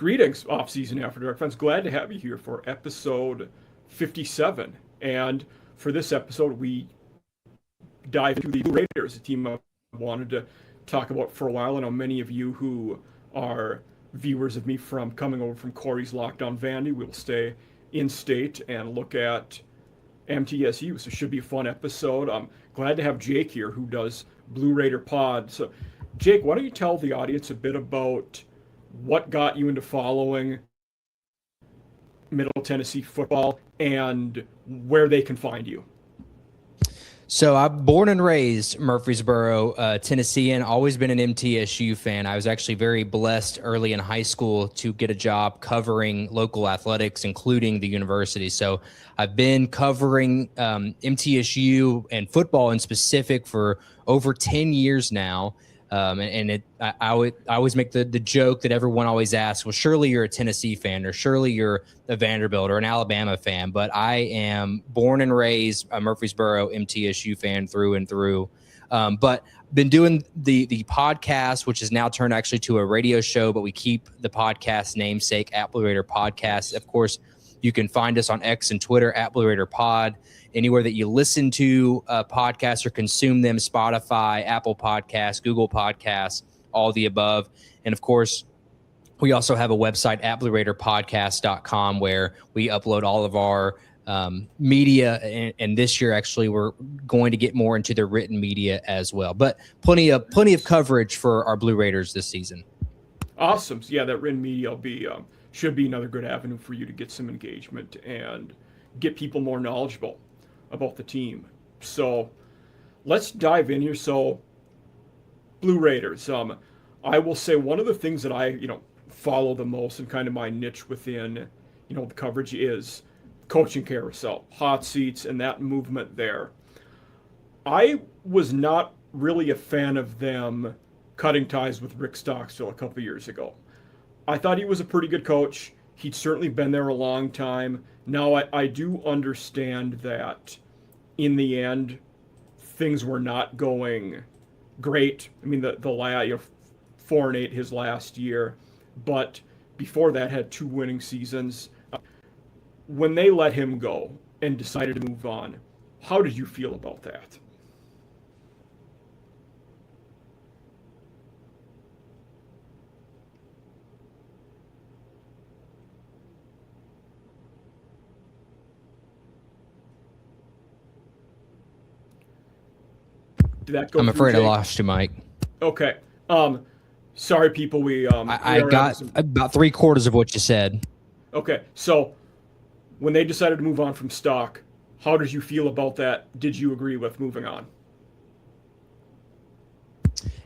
Greetings, off-season After Dark fans. Glad to have you here for episode 57. And for this episode, we dive into the Blue Raiders, a team I wanted to talk about for a while. I know many of you who are viewers of me from coming over from Corey's Lockdown Vandy will stay in state and look at MTSU. So it should be a fun episode. I'm glad to have Jake here who does Blue Raider Pod. So Jake, why don't you tell the audience a bit about what got you into following Middle Tennessee football and where they can find you? So I'm born and raised Murfreesboro, Tennessean, always been an MTSU fan. I was actually very blessed early in high school to get a job covering local athletics, including the university. So I've been covering MTSU and football in specific for over 10 years now. I always make the joke that everyone always asks, well, surely you're a Tennessee fan, or surely you're a Vanderbilt or an Alabama fan. But I am born and raised a Murfreesboro MTSU fan through and through. But been doing the podcast, which is now turned actually to a radio show, but we keep the podcast namesake at Blue Raider Podcast. Of course, you can find us on X and Twitter at Blue Raider Pod. Anywhere that you listen to podcasts or consume them, Spotify, Apple Podcasts, Google Podcasts, all the above. And of course, we also have a website at blueraiderpodcast.com where we upload all of our media. And this year, actually, we're going to get more into the written media as well. But plenty of coverage for our Blue Raiders this season. Awesome. So yeah, that written media should be another good avenue for you to get some engagement and get people more knowledgeable about the team. So let's dive in here. So Blue Raiders, I will say one of the things that I, follow the most and kind of my niche within, the coverage is coaching carousel, hot seats, and that movement there. I was not really a fan of them cutting ties with Rick Stockstill a couple years ago. I thought he was a pretty good coach. He'd certainly been there a long time. Now, I do understand that in the end, things were not going great. I mean, the 4-8 his last year, but before that had 2 winning seasons. When they let him go and decided to move on, how did you feel about that? I'm afraid I lost you, Mike. Okay. Sorry, people. I got about 3/4 of what you said. Okay. So when they decided to move on from Stock, how did you feel about that? Did you agree with moving on?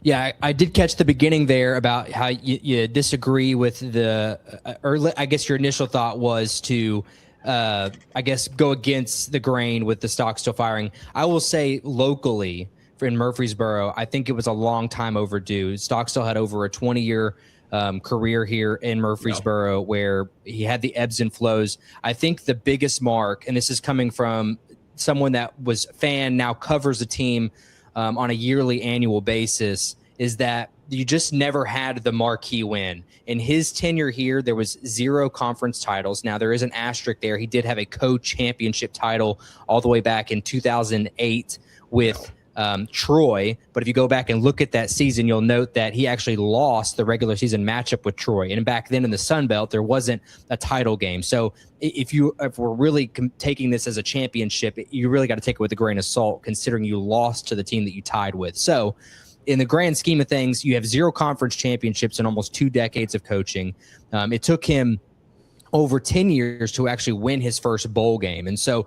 Yeah, I did catch the beginning there about how you disagree with I guess your initial thought was to go against the grain with the Stockstill firing. I will say locally, in Murfreesboro, I think it was a long time overdue. Stockstill had over a 20-year career here in Murfreesboro where he had the ebbs and flows. I think the biggest mark, and this is coming from someone that was a fan, now covers the team on a yearly annual basis, is that you just never had the marquee win. In his tenure here, there was 0 conference titles. Now, there is an asterisk there. He did have a co-championship title all the way back in 2008 with Troy, but if you go back and look at that season, you'll note that he actually lost the regular season matchup with Troy. And back then in the Sun Belt, there wasn't a title game. So if we're really taking this as a championship, you really got to take it with a grain of salt, considering you lost to the team that you tied with. So in the grand scheme of things, you have 0 conference championships in almost 2 decades of coaching. It took him over 10 years to actually win his first bowl game. And so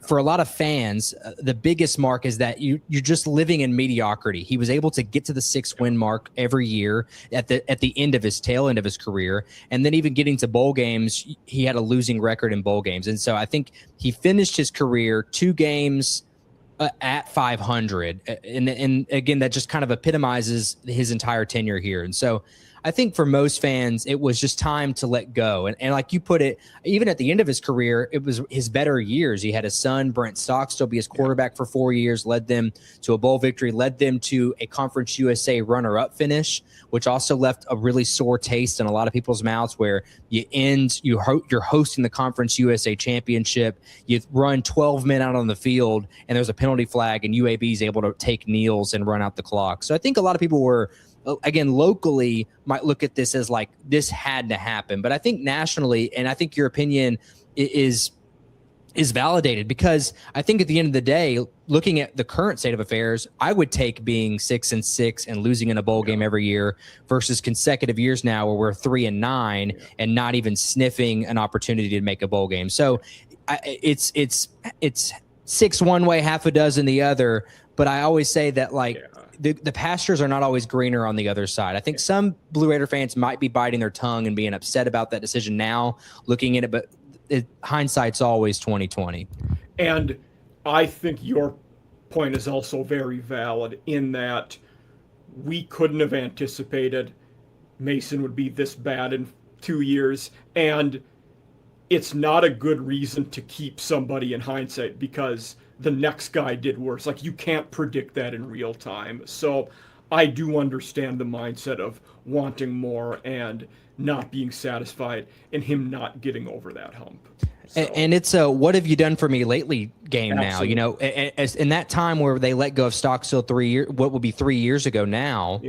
for a lot of fans, the biggest mark is that you're just living in mediocrity. He was able to get to the 6-win mark every year at the end of his tail end of his career. And then even getting to bowl games, he had a losing record in bowl games. And so I think he finished his career 2 games at 500. And again, that just kind of epitomizes his entire tenure here. And so I think for most fans, it was just time to let go. And like you put it, even at the end of his career, it was his better years. He had his son, Brent Stockstill, be his quarterback for 4 years, led them to a bowl victory, led them to a Conference USA runner-up finish, which also left a really sore taste in a lot of people's mouths, where you're hosting the Conference USA championship, you run 12 men out on the field, and there's a penalty flag, and UAB is able to take kneels and run out the clock. So I think a lot of people were, again, locally might look at this as like, this had to happen. But I think nationally, and I think your opinion is validated, because I think at the end of the day, looking at the current state of affairs, I would take being 6-6 and losing in a bowl game every year versus consecutive years now where we're 3-9 and not even sniffing an opportunity to make a bowl game. So it's 6 one way, half a dozen the other. But I always say that, like, the pastures are not always greener on the other side. I think some Blue Raider fans might be biting their tongue and being upset about that decision now, looking at it, but hindsight's always 2020. And I think your point is also very valid in that we couldn't have anticipated Mason would be this bad in 2 years, and it's not a good reason to keep somebody in hindsight because the next guy did worse. Like, you can't predict that in real time. So I do understand the mindset of wanting more and not being satisfied and him not getting over that hump. So. And it's a what have you done for me lately game now. You know, as in that time where they let go of Stockstill 3 years, what would be 3 years ago now,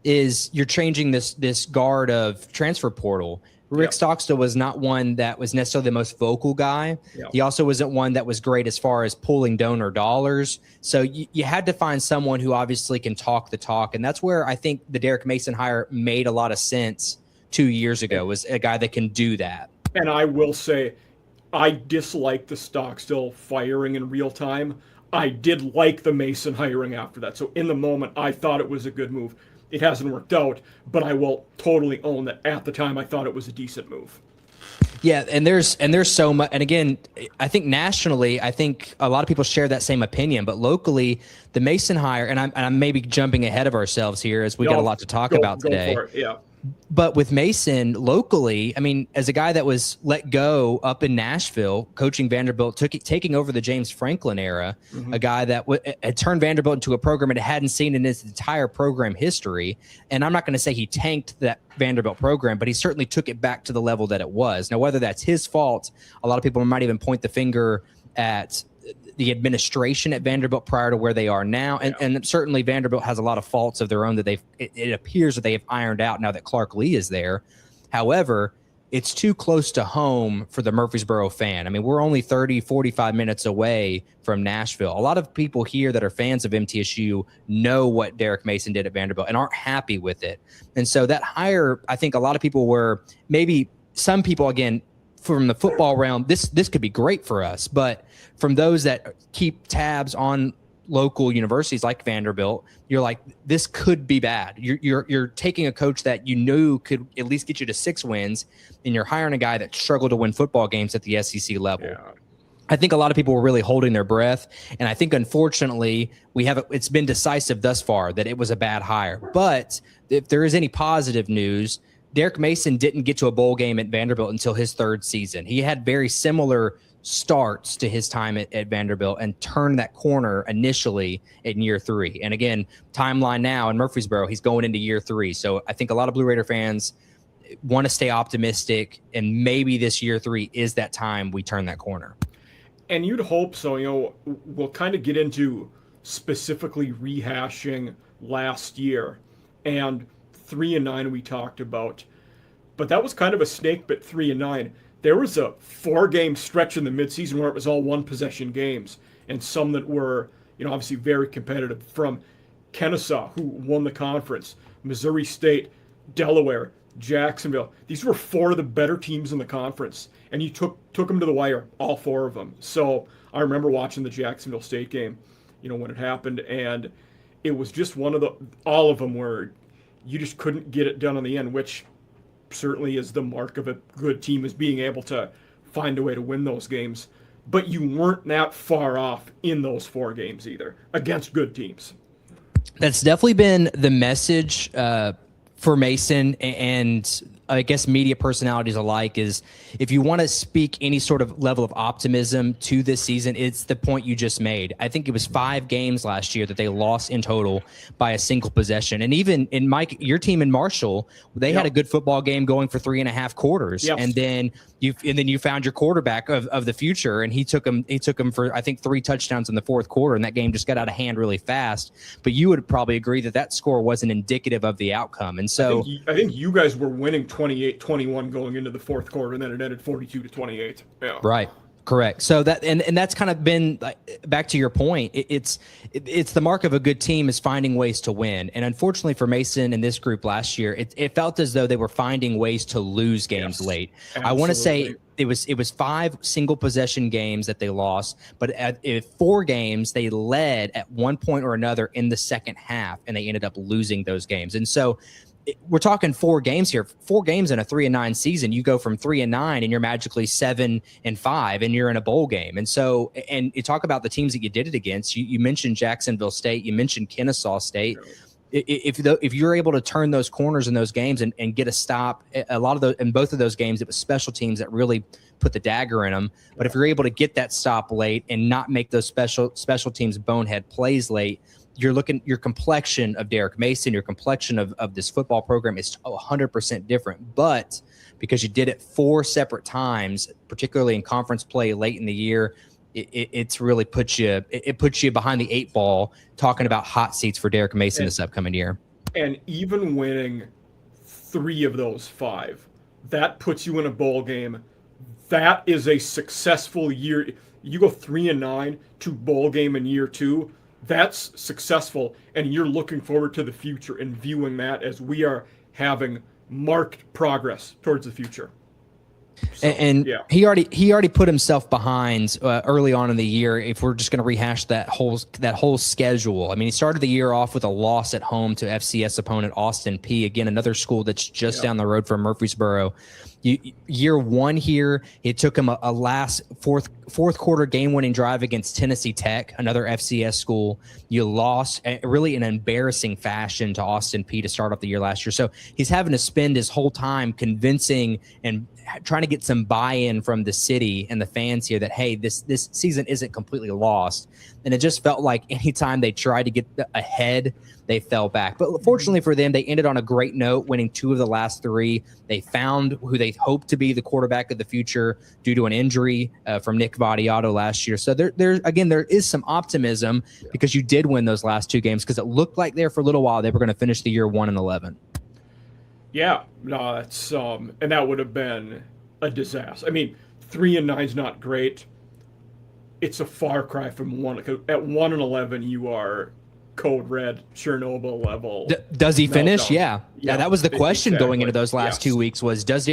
is you're changing this guard of transfer portal. Rick Stockstill was not one that was necessarily the most vocal guy. He also wasn't one that was great as far as pulling donor dollars. So you had to find someone who obviously can talk the talk. And that's where I think the Derek Mason hire made a lot of sense 2 years ago, was a guy that can do that. And I will say, I dislike the Stockstill firing in real time. I did like the Mason hiring after that. So in the moment, I thought it was a good move. It hasn't worked out, but I will totally own that at the time I thought it was a decent move. Yeah, and there's so much. And again, I think nationally, I think a lot of people share that same opinion, but locally, the Mason hire, and I'm maybe jumping ahead of ourselves here as we got a lot to talk about today. Go for it. Yeah. But with Mason locally, I mean, as a guy that was let go up in Nashville, coaching Vanderbilt, taking over the James Franklin era, a guy that had turned Vanderbilt into a program it hadn't seen in its entire program history. And I'm not going to say he tanked that Vanderbilt program, but he certainly took it back to the level that it was. Now, whether that's his fault, a lot of people might even point the finger at the administration at Vanderbilt prior to where they are now. And certainly Vanderbilt has a lot of faults of their own that it appears that they have ironed out now that Clark Lee is there. However, it's too close to home for the Murfreesboro fan. I mean, we're only 30, 45 minutes away from Nashville. A lot of people here that are fans of MTSU know what Derek Mason did at Vanderbilt and aren't happy with it. And so that hire, I think a lot of people were, maybe some people, again, from the football realm, this could be great for us. But from those that keep tabs on local universities like Vanderbilt, you're like, this could be bad. You're taking a coach that you knew could at least get you to 6 wins, and you're hiring a guy that struggled to win football games at the SEC level. Yeah. I think a lot of people were really holding their breath, and I think unfortunately it's been decisive thus far that it was a bad hire. But if there is any positive news, Derek Mason didn't get to a bowl game at Vanderbilt until his 3rd season. He had very similar starts to his time at Vanderbilt and turned that corner initially in year 3. And again, timeline now in Murfreesboro, he's going into year 3. So I think a lot of Blue Raider fans want to stay optimistic, and maybe this year 3 is that time we turn that corner. And you'd hope so. You know, we'll kind of get into specifically rehashing last year and 3-9 we talked about, but that was kind of a snake bit 3-9. There was a 4-game stretch in the midseason where it was all 1-possession games, and some that were, you know, obviously very competitive, from Kennesaw, who won the conference, Missouri State, Delaware, Jacksonville. These were 4 of the better teams in the conference, and you took them to the wire, all 4 of them. So I remember watching the Jacksonville State game, you know, when it happened, and it was just all of them where you just couldn't get it done on the end, which certainly is the mark of a good team, is being able to find a way to win those games but you weren't that far off in those 4 games either against good teams. That's definitely been the message for Mason and I guess media personalities alike is if you want to speak any sort of level of optimism to this season, it's the point you just made. I think it was 5 games last year that they lost in total by a single possession. And even in Mike, your team in Marshall, they had a good football game going for 3.5 quarters. Yep. And then you found your quarterback of the future, and he took him for I think 3 touchdowns in the fourth quarter, and that game just got out of hand really fast. But you would probably agree that score wasn't indicative of the outcome. And so I think you guys were winning 28-21 going into the fourth quarter, and then it ended 42-28. Yeah. Right. Correct. So that and that's kind of been back to your point. It's the mark of a good team is finding ways to win. And unfortunately for Mason and this group last year, it felt as though they were finding ways to lose games late. Absolutely. I want to say it was 5 single possession games that they lost, but at 4 games they led at one point or another in the second half, and they ended up losing those games. And so we're talking 4 games here. 4 games in a 3-9 season. You go from 3-9 and you're magically 7-5 and you're in a bowl game. And so, and you talk about the teams that you did it against. You mentioned Jacksonville State. You mentioned Kennesaw State. If you're able to turn those corners in those games and get a stop, a lot of those in both of those games, it was special teams that really put the dagger in them. But if you're able to get that stop late and not make those special teams bonehead plays late, your complexion of Derek Mason, your complexion of this football program is 100% different. But because you did it 4 separate times, particularly in conference play late in the year, it's really puts you behind the 8 ball talking about hot seats for Derek Mason this upcoming year. And even winning 3 of those 5, that puts you in a bowl game. That is a successful year. You go 3-9 to bowl game in year 2. That's successful, and you're looking forward to the future and viewing that as we are having marked progress towards the future. So, and he already put himself behind early on in the year. If we're just going to rehash that whole schedule, I mean, he started the year off with a loss at home to FCS opponent Austin Peay. Again, another school that's just down the road from Murfreesboro. Year 1 here, it took him a last fourth quarter game-winning drive against Tennessee Tech, another FCS school. You lost really in embarrassing fashion to Austin Peay to start off the year last year. So he's having to spend his whole time convincing and trying to get some buy-in from the city and the fans here that, hey, this season isn't completely lost. And it just felt like anytime they tried to get ahead, they fell back. But fortunately for them, they ended on a great note, winning 2 of the last 3. They found who they hoped to be the quarterback of the future due to an injury from Nick Vadiato last year. So there is some optimism because you did win those last 2 games, because it looked like there for a little while they were going to finish the year 1-11. Yeah, no, that's and that would have been a disaster. I mean, 3-9 is not great. It's a far cry from 1. At 1-11, you are code red, Chernobyl level. Does he finish? Yeah, that was the question going into those last 2 weeks was, does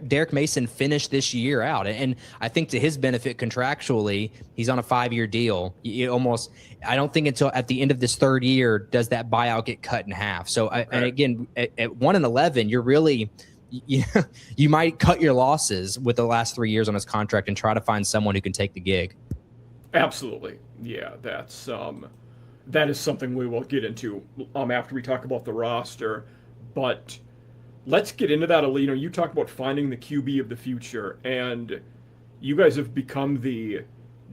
Derek Mason finish this year out? And I think to his benefit contractually, he's on a 5-year deal. I don't think until at the end of this 3rd year does that buyout get cut in half. So, and again, at 1-11, you're really you might cut your losses with the last 3 years on his contract and try to find someone who can take the gig. Absolutely, yeah. That is something we will get into after we talk about the roster. But let's get into that. You talk about finding the QB of the future, and you guys have become the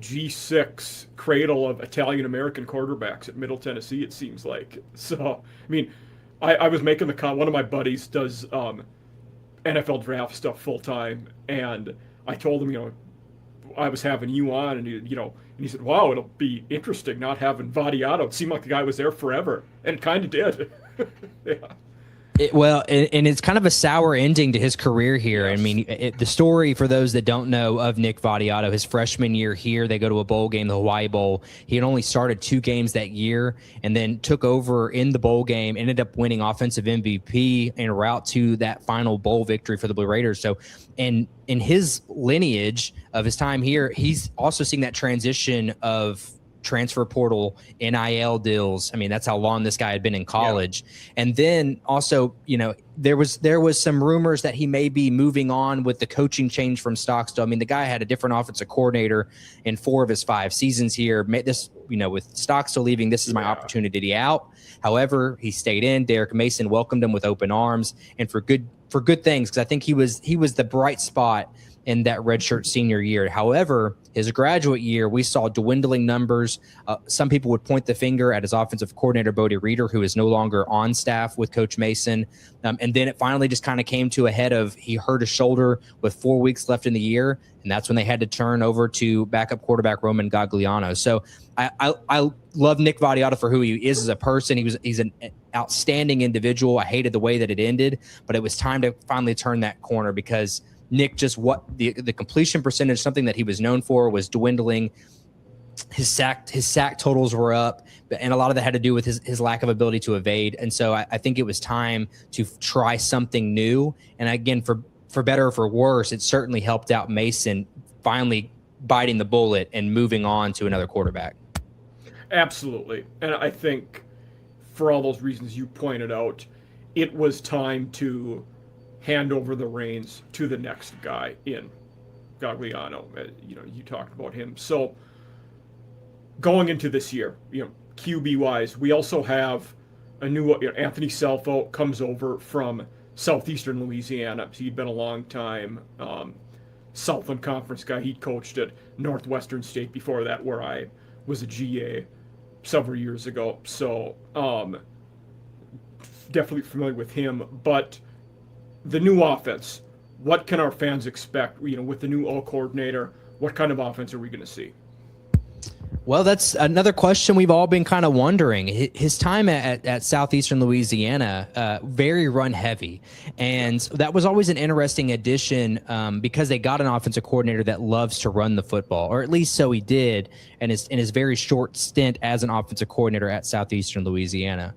G6 cradle of Italian-American quarterbacks at Middle Tennessee, it seems like. So, I mean, I was making the one of my buddies does NFL draft stuff full-time, and I told him, I was having you on, and he said, wow, it'll be interesting not having Vadiato. It seemed like the guy was there forever, and it kind of did. Yeah. And it's kind of a sour ending to his career here. Yes. I mean, the story for those that don't know of Nick Vadiato, his freshman year here, they go to a bowl game, the Hawaii Bowl. He had only started 2 games that year and then took over in the bowl game, ended up winning offensive MVP en route to that final bowl victory for the Blue Raiders. So, and in his lineage of his time here, he's also seeing that transition of transfer portal, NIL deals. I mean, that's how long this guy had been in college. Yeah. And then also, there was some rumors that he may be moving on with the coaching change from Stockstill. I mean, the guy had a different offensive coordinator in 4 of his 5 seasons here. This, with Stockstill leaving, this is my opportunity out. However, he stayed in. Derek Mason welcomed him with open arms, and for good things, because I think he was the bright spot in that redshirt senior year. However, his graduate year, we saw dwindling numbers. Some people would point the finger at his offensive coordinator, Bodie Reeder, who is no longer on staff with Coach Mason. And then it finally just kind of came to a head of he hurt his shoulder with 4 weeks left in the year, and that's when they had to turn over to backup quarterback Roman Gagliano. So I love Nick Vattiato for who he is as a person. He's an outstanding individual. I hated the way that it ended, but it was time to finally turn that corner, because Nick the completion percentage, something that he was known for, was dwindling. His sack totals were up, and a lot of that had to do with his lack of ability to evade. And so I think it was time to try something new. And again, for better or for worse, it certainly helped out Mason finally biting the bullet and moving on to another quarterback. Absolutely. And I think for all those reasons you pointed out, it was time to hand over the reins to the next guy in Gagliano. You talked about him. So going into this year, QB wise, we also have a new Anthony Selfo comes over from Southeastern Louisiana. He'd been a long time Southland Conference guy. He coached at Northwestern State before that, where I was a GA several years ago. So definitely familiar with him. But the new offense, what can our fans expect? With the new O coordinator, what kind of offense are we going to see? Well, that's another question we've all been kind of wondering. His time at Southeastern Louisiana, very run heavy. And that was always an interesting addition because they got an offensive coordinator that loves to run the football, or at least so he did in his very short stint as an offensive coordinator at Southeastern Louisiana.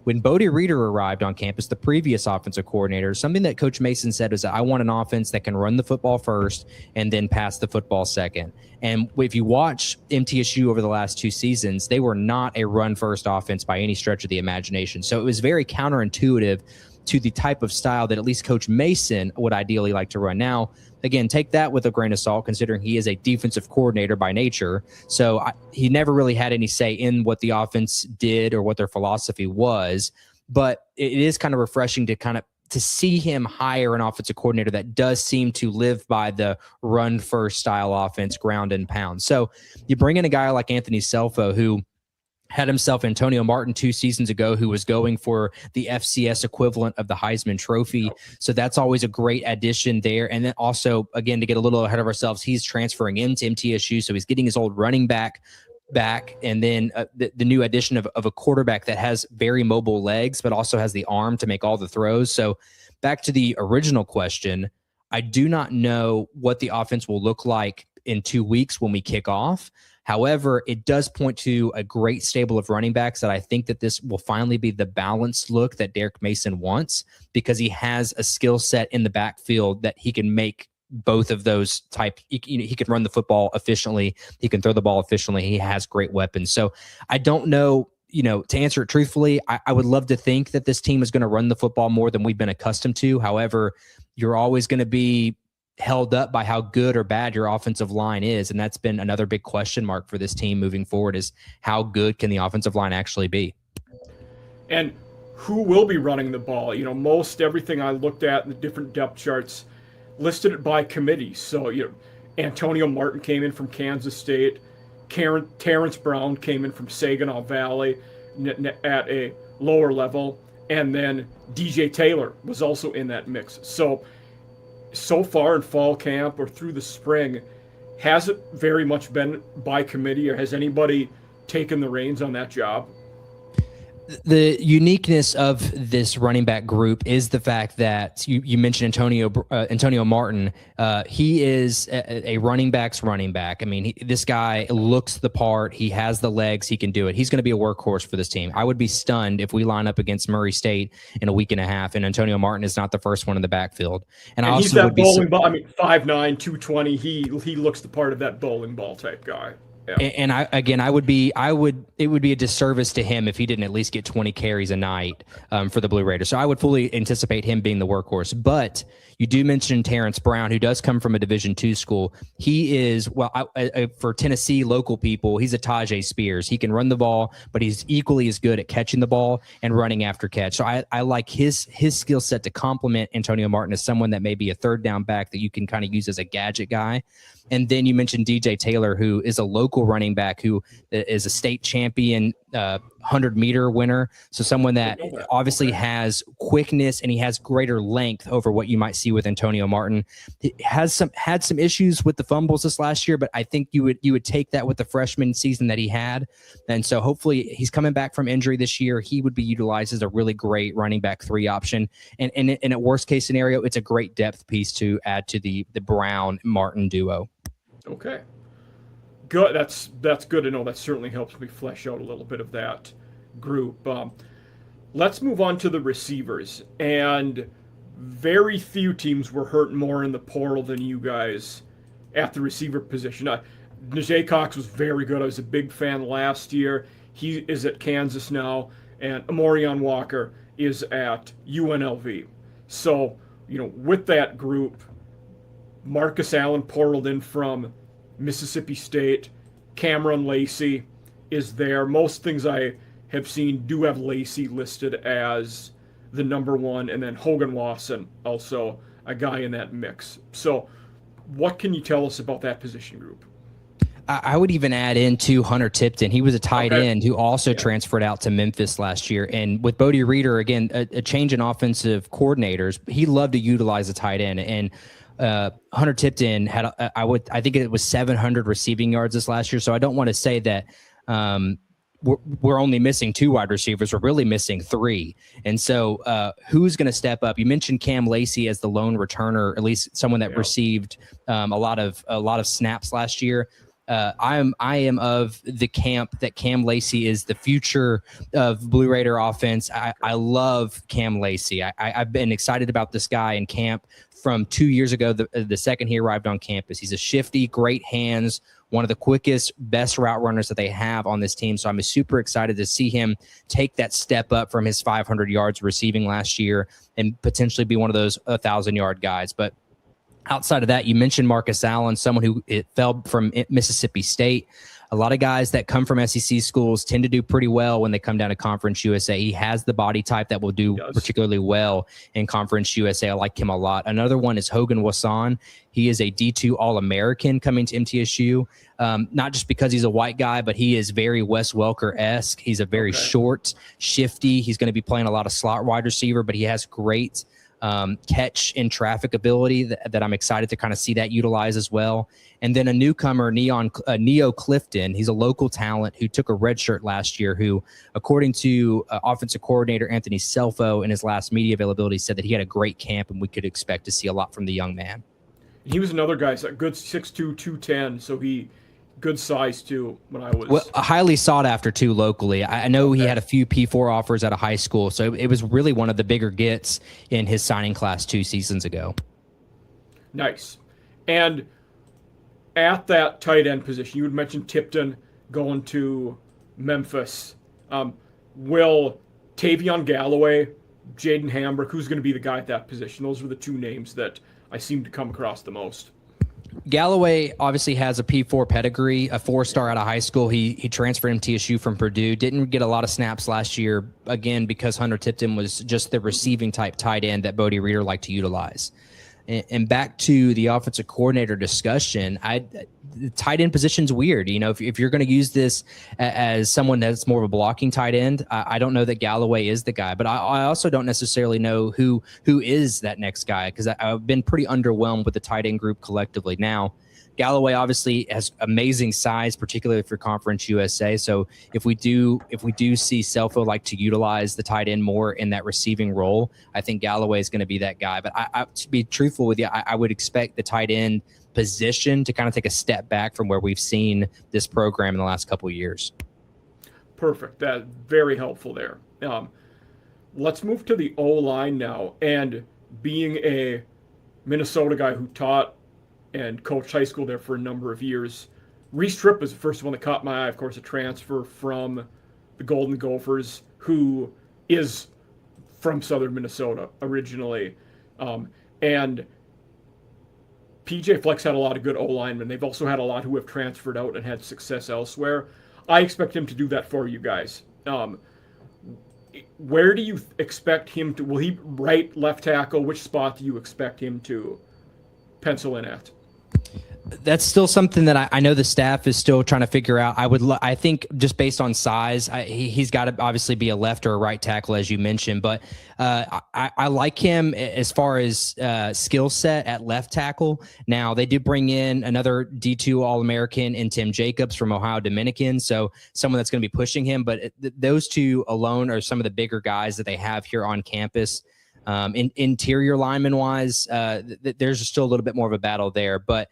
When Bodie Reeder arrived on campus, the previous offensive coordinator, something that Coach Mason said was, I want an offense that can run the football first and then pass the football second. And if you watch MTSU over the last 2 seasons, they were not a run-first offense by any stretch of the imagination. So it was very counterintuitive to the type of style that at least Coach Mason would ideally like to run. Now, again, take that with a grain of salt, considering he is a defensive coordinator by nature. So he never really had any say in what the offense did or what their philosophy was. But it is kind of refreshing to see him hire an offensive coordinator that does seem to live by the run-first style offense, ground and pound. So you bring in a guy like Anthony Selfo, who had himself Antonio Martin 2 seasons ago, who was going for the FCS equivalent of the Heisman Trophy. So that's always a great addition there. And then also, again, to get a little ahead of ourselves, he's transferring into MTSU. So he's getting his old running back, and then the new addition of a quarterback that has very mobile legs, but also has the arm to make all the throws. So back to the original question, I do not know what the offense will look like in 2 weeks when we kick off. However, it does point to a great stable of running backs that I think that this will finally be the balanced look that Derek Mason wants, because he has a skill set in the backfield that he can make both of those type. He can run the football efficiently. He can throw the ball efficiently. He has great weapons. So I don't know, to answer it truthfully, I would love to think that this team is going to run the football more than we've been accustomed to. However, you're always going to be held up by how good or bad your offensive line is. And that's been another big question mark for this team moving forward, is how good can the offensive line actually be? And who will be running the ball? Most everything I looked at in the different depth charts listed it by committee. So, Antonio Martin came in from Kansas State. Terrence Brown came in from Saginaw Valley at a lower level. And then DJ Taylor was also in that mix. So far in fall camp or through the spring, has it very much been by committee, or has anybody taken the reins on that job? The uniqueness of this running back group is the fact that you mentioned Antonio Martin. He is a running back's running back. I mean, this guy looks the part. He has the legs. He can do it. He's going to be a workhorse for this team. I would be stunned if we line up against Murray State in a week and a half and Antonio Martin is not the first one in the backfield. And I also he's that bowling ball. 5'9", 220. He looks the part of that bowling ball type guy. Yeah. And it would be a disservice to him if he didn't at least get 20 carries a night for the Blue Raiders. So I would fully anticipate him being the workhorse. But you do mention Terrence Brown, who does come from a Division II school. He is, for Tennessee local people, he's a Tajay Spears. He can run the ball, but he's equally as good at catching the ball and running after catch. So I like his skill set to complement Antonio Martin as someone that may be a third down back that you can kind of use as a gadget guy. And then you mentioned DJ Taylor, who is a local running back who is a state champion 100-meter winner. So someone that obviously has quickness and he has greater length over what you might see with Antonio Martin. He had some issues with the fumbles this last year, but I think you would take that with the freshman season that he had. And so hopefully he's coming back from injury this year. He would be utilized as a really great running back 3 option. And in a worst case scenario, it's a great depth piece to add to the Brown Martin duo. Okay. Good. That's good to know. That certainly helps me flesh out a little bit of that group. Let's move on to the receivers. And very few teams were hurt more in the portal than you guys at the receiver position. Najee Cox was very good. I was a big fan last year. He is at Kansas now, and Amorion Walker is at UNLV. So, with that group, Marcus Allen portaled in from Mississippi State. Cameron Lacey is there. Most things I have seen do have Lacey listed as the number 1, and then Hogan Wasson, also a guy in that mix. So what can you tell us about that position group? I would even add in to Hunter Tipton. He was a tight end who also transferred out to Memphis last year. And with Bodie Reeder, again, a change in offensive coordinators, he loved to utilize a tight end. And Hunter Tipton had, I think it was 700 receiving yards this last year. So I don't want to say that we're only missing 2 wide receivers. We're really missing 3. And so who's going to step up? You mentioned Cam Lacey as the lone returner, at least someone that received a lot of snaps last year. I am of the camp that Cam Lacey is the future of Blue Raider offense. I love Cam Lacey. I've been excited about this guy in camp from 2 years ago, the second he arrived on campus. He's a shifty, great hands, one of the quickest, best route runners that they have on this team. So I'm super excited to see him take that step up from his 500 yards receiving last year and potentially be one of those 1,000-yard guys. But outside of that, you mentioned Marcus Allen, someone who fell from Mississippi State. A lot of guys that come from SEC schools tend to do pretty well when they come down to Conference USA. He has the body type that will do particularly well in Conference USA. I like him a lot. Another one is Hogan Wasson. He is a D2 All-American coming to MTSU, not just because he's a white guy, but he is very Wes Welker-esque. He's a very short, shifty. He's going to be playing a lot of slot wide receiver, but he has great catch in traffic ability that I'm excited to kind of see that utilized as well. And then a newcomer, Neo Clifton. He's a local talent who took a red shirt last year, who, according to offensive coordinator Anthony Selfo in his last media availability, said that he had a great camp and we could expect to see a lot from the young man. He was another guy, a good 6'2", 210, so good size too when I was. Highly sought after too locally. I know he had a few P4 offers out of high school, so it was really one of the bigger gets in his signing class 2 seasons ago. Nice. And at that tight end position, you had mentioned Tipton going to Memphis. Will Tavion Galloway, Jaden Hambrick, who's going to be the guy at that position? Those were the 2 names that I seem to come across the most. Galloway obviously has a P4 pedigree, a 4-star out of high school. He transferred to TSU from Purdue. Didn't get a lot of snaps last year, again, because Hunter Tipton was just the receiving type tight end that Bodie Reeder liked to utilize. And back to the offensive coordinator discussion, the tight end position's weird. If you're going to use this as someone that's more of a blocking tight end, I don't know that Galloway is the guy. But I also don't necessarily know who is that next guy, because I've been pretty underwhelmed with the tight end group collectively. Now, Galloway obviously has amazing size, particularly for Conference USA. So if we do see Selfo like to utilize the tight end more in that receiving role, I think Galloway is going to be that guy. But to be truthful with you, I would expect the tight end position to kind of take a step back from where we've seen this program in the last couple of years. Perfect. That's very helpful there. Let's move to the O-line now. And being a Minnesota guy who taught and coached high school there for a number of years, Reese Tripp was the first one that caught my eye. Of course, a transfer from the Golden Gophers, who is from southern Minnesota originally. And PJ Fleck's had a lot of good O-linemen. They've also had a lot who have transferred out and had success elsewhere. I expect him to do that for you guys. Where do you expect him to? Will he right, left tackle? Which spot do you expect him to pencil in at? That's still something that I know the staff is still trying to figure out. I think just based on size, he's got to obviously be a left or a right tackle, as you mentioned. But I like him as far as skill set at left tackle. Now, they did bring in another D2 All-American in Tim Jacobs from Ohio Dominican, so someone that's going to be pushing him. But those two alone are some of the bigger guys that they have here on campus. Interior lineman wise, there's still a little bit more of a battle there. But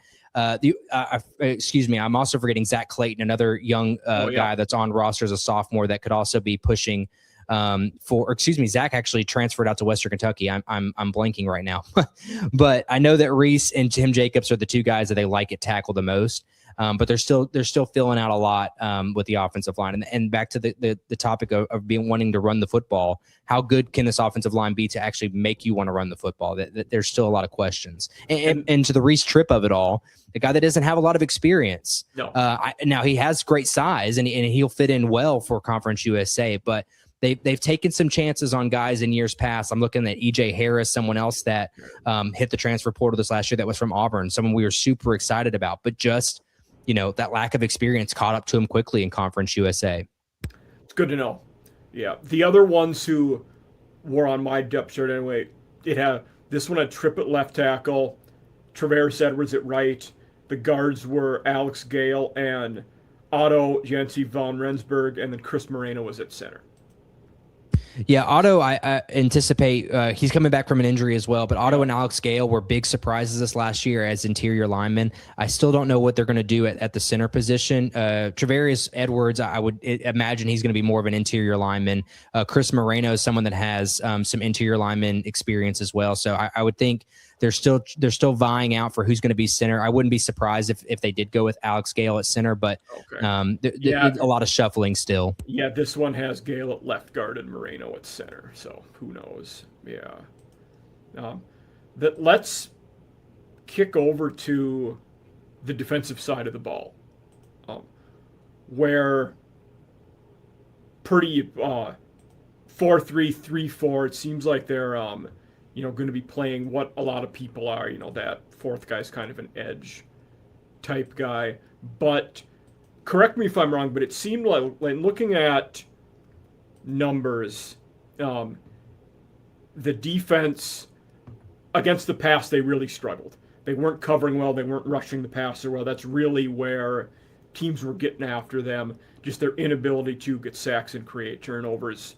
excuse me, I'm also forgetting Zach Clayton, another young guy that's on roster as a sophomore that could also be pushing Zach actually transferred out to Western Kentucky. I'm blanking right now, but I know that Reese and Tim Jacobs are the two guys that they like at tackle the most. But they're still filling out a lot with the offensive line. And back to the topic of wanting to run the football, how good can this offensive line be to actually make you want to run the football? That there's still a lot of questions. And to the Reese Tripp of it all, the guy that doesn't have a lot of experience. No. Now he has great size and he'll fit in well for Conference USA, but they've taken some chances on guys in years past. I'm looking at EJ Harris, someone else that hit the transfer portal this last year that was from Auburn, someone we were super excited about, but just that lack of experience caught up to him quickly in Conference USA. It's good to know. Yeah. The other ones who were on my depth chart anyway, this one had Tripp at left tackle, Travaris Edwards at right. The guards were Alex Gale and Otto Jensi von Rensburg, and then Chris Moreno was at center. Yeah, Otto, I anticipate he's coming back from an injury as well, but Otto and Alex Gale were big surprises this last year as interior linemen. I still don't know what they're going to do at the center position. Travaris Edwards, I would imagine he's going to be more of an interior lineman. Chris Moreno is someone that has some interior lineman experience as well. So I would think they're still vying out for who's going to be center. I wouldn't be surprised if they did go with Alex Gale at center, but a lot of shuffling still. Yeah, this one has Gale at left guard and Moreno at center, so who knows? Yeah. Let's kick over to the defensive side of the ball, where pretty 4-3-3-4. It seems like they're going to be playing what a lot of people are. That fourth guy's kind of an edge type guy. But correct me if I'm wrong, but it seemed like looking at numbers, the defense against the pass, they really struggled. They weren't covering well. They weren't rushing the passer well. That's really where teams were getting after them, just their inability to get sacks and create turnovers.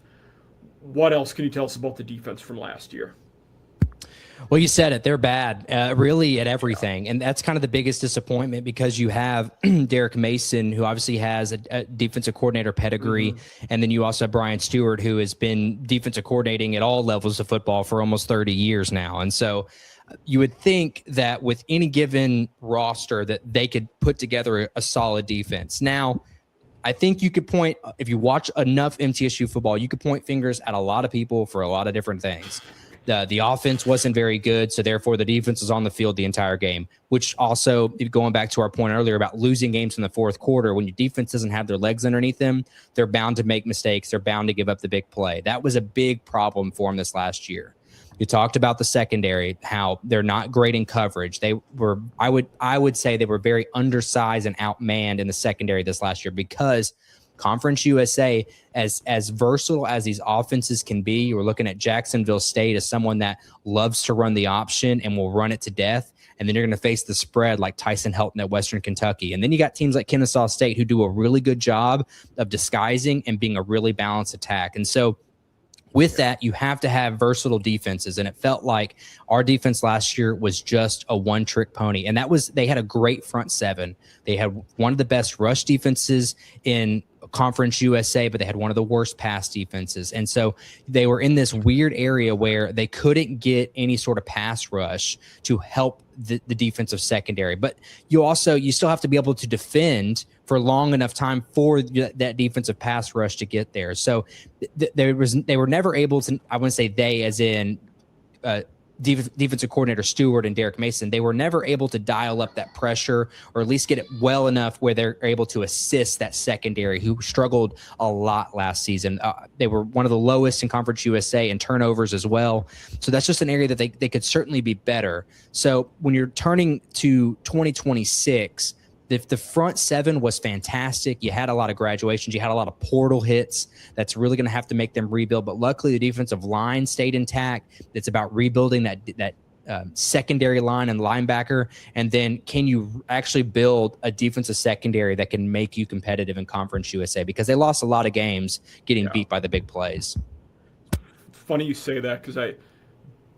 What else can you tell us about the defense from last year? Well, you said it. They're bad, really, at everything. And that's kind of the biggest disappointment because you have Derek Mason, who obviously has a defensive coordinator pedigree. Mm-hmm. And then you also have Brian Stewart, who has been defensive coordinating at all levels of football for almost 30 years now. And so you would think that with any given roster that they could put together a solid defense. Now, I think you could point, if you watch enough MTSU football, you could point fingers at a lot of people for a lot of different things. The offense wasn't very good, so therefore the defense was on the field the entire game, which also, going back to our point earlier about losing games in the fourth quarter, when your defense doesn't have their legs underneath them, they're bound to make mistakes. They're bound to give up the big play. That was a big problem for them this last year. You talked about the secondary, how they're not great in coverage. They were, I would say they were very undersized and outmanned in the secondary this last year because Conference USA, as versatile as these offenses can be, we're looking at Jacksonville State as someone that loves to run the option and will run it to death. And then you're going to face the spread like Tyson Helton at Western Kentucky. And then you got teams like Kennesaw State who do a really good job of disguising and being a really balanced attack. And so with that, you have to have versatile defenses. And it felt like our defense last year was just a one-trick pony. And they had a great front seven. They had one of the best rush defenses in Conference USA, but they had one of the worst pass defenses. And so they were in this weird area where they couldn't get any sort of pass rush to help the defensive secondary. But you still have to be able to defend for long enough time for that defensive pass rush to get there. So they were never able to, I wouldn't say they as in defensive coordinator Stewart and Derek Mason, they were never able to dial up that pressure or at least get it well enough where they're able to assist that secondary who struggled a lot last season. They were one of the lowest in Conference USA in turnovers as well. So that's just an area that they could certainly be better. So when you're turning to 2026, the front seven was fantastic. You had a lot of graduations. You had a lot of portal hits. That's really going to have to make them rebuild. But luckily, the defensive line stayed intact. It's about rebuilding that secondary line and linebacker. And then can you actually build a defensive secondary that can make you competitive in Conference USA? Because they lost a lot of games getting beat by the big plays. Funny you say that, because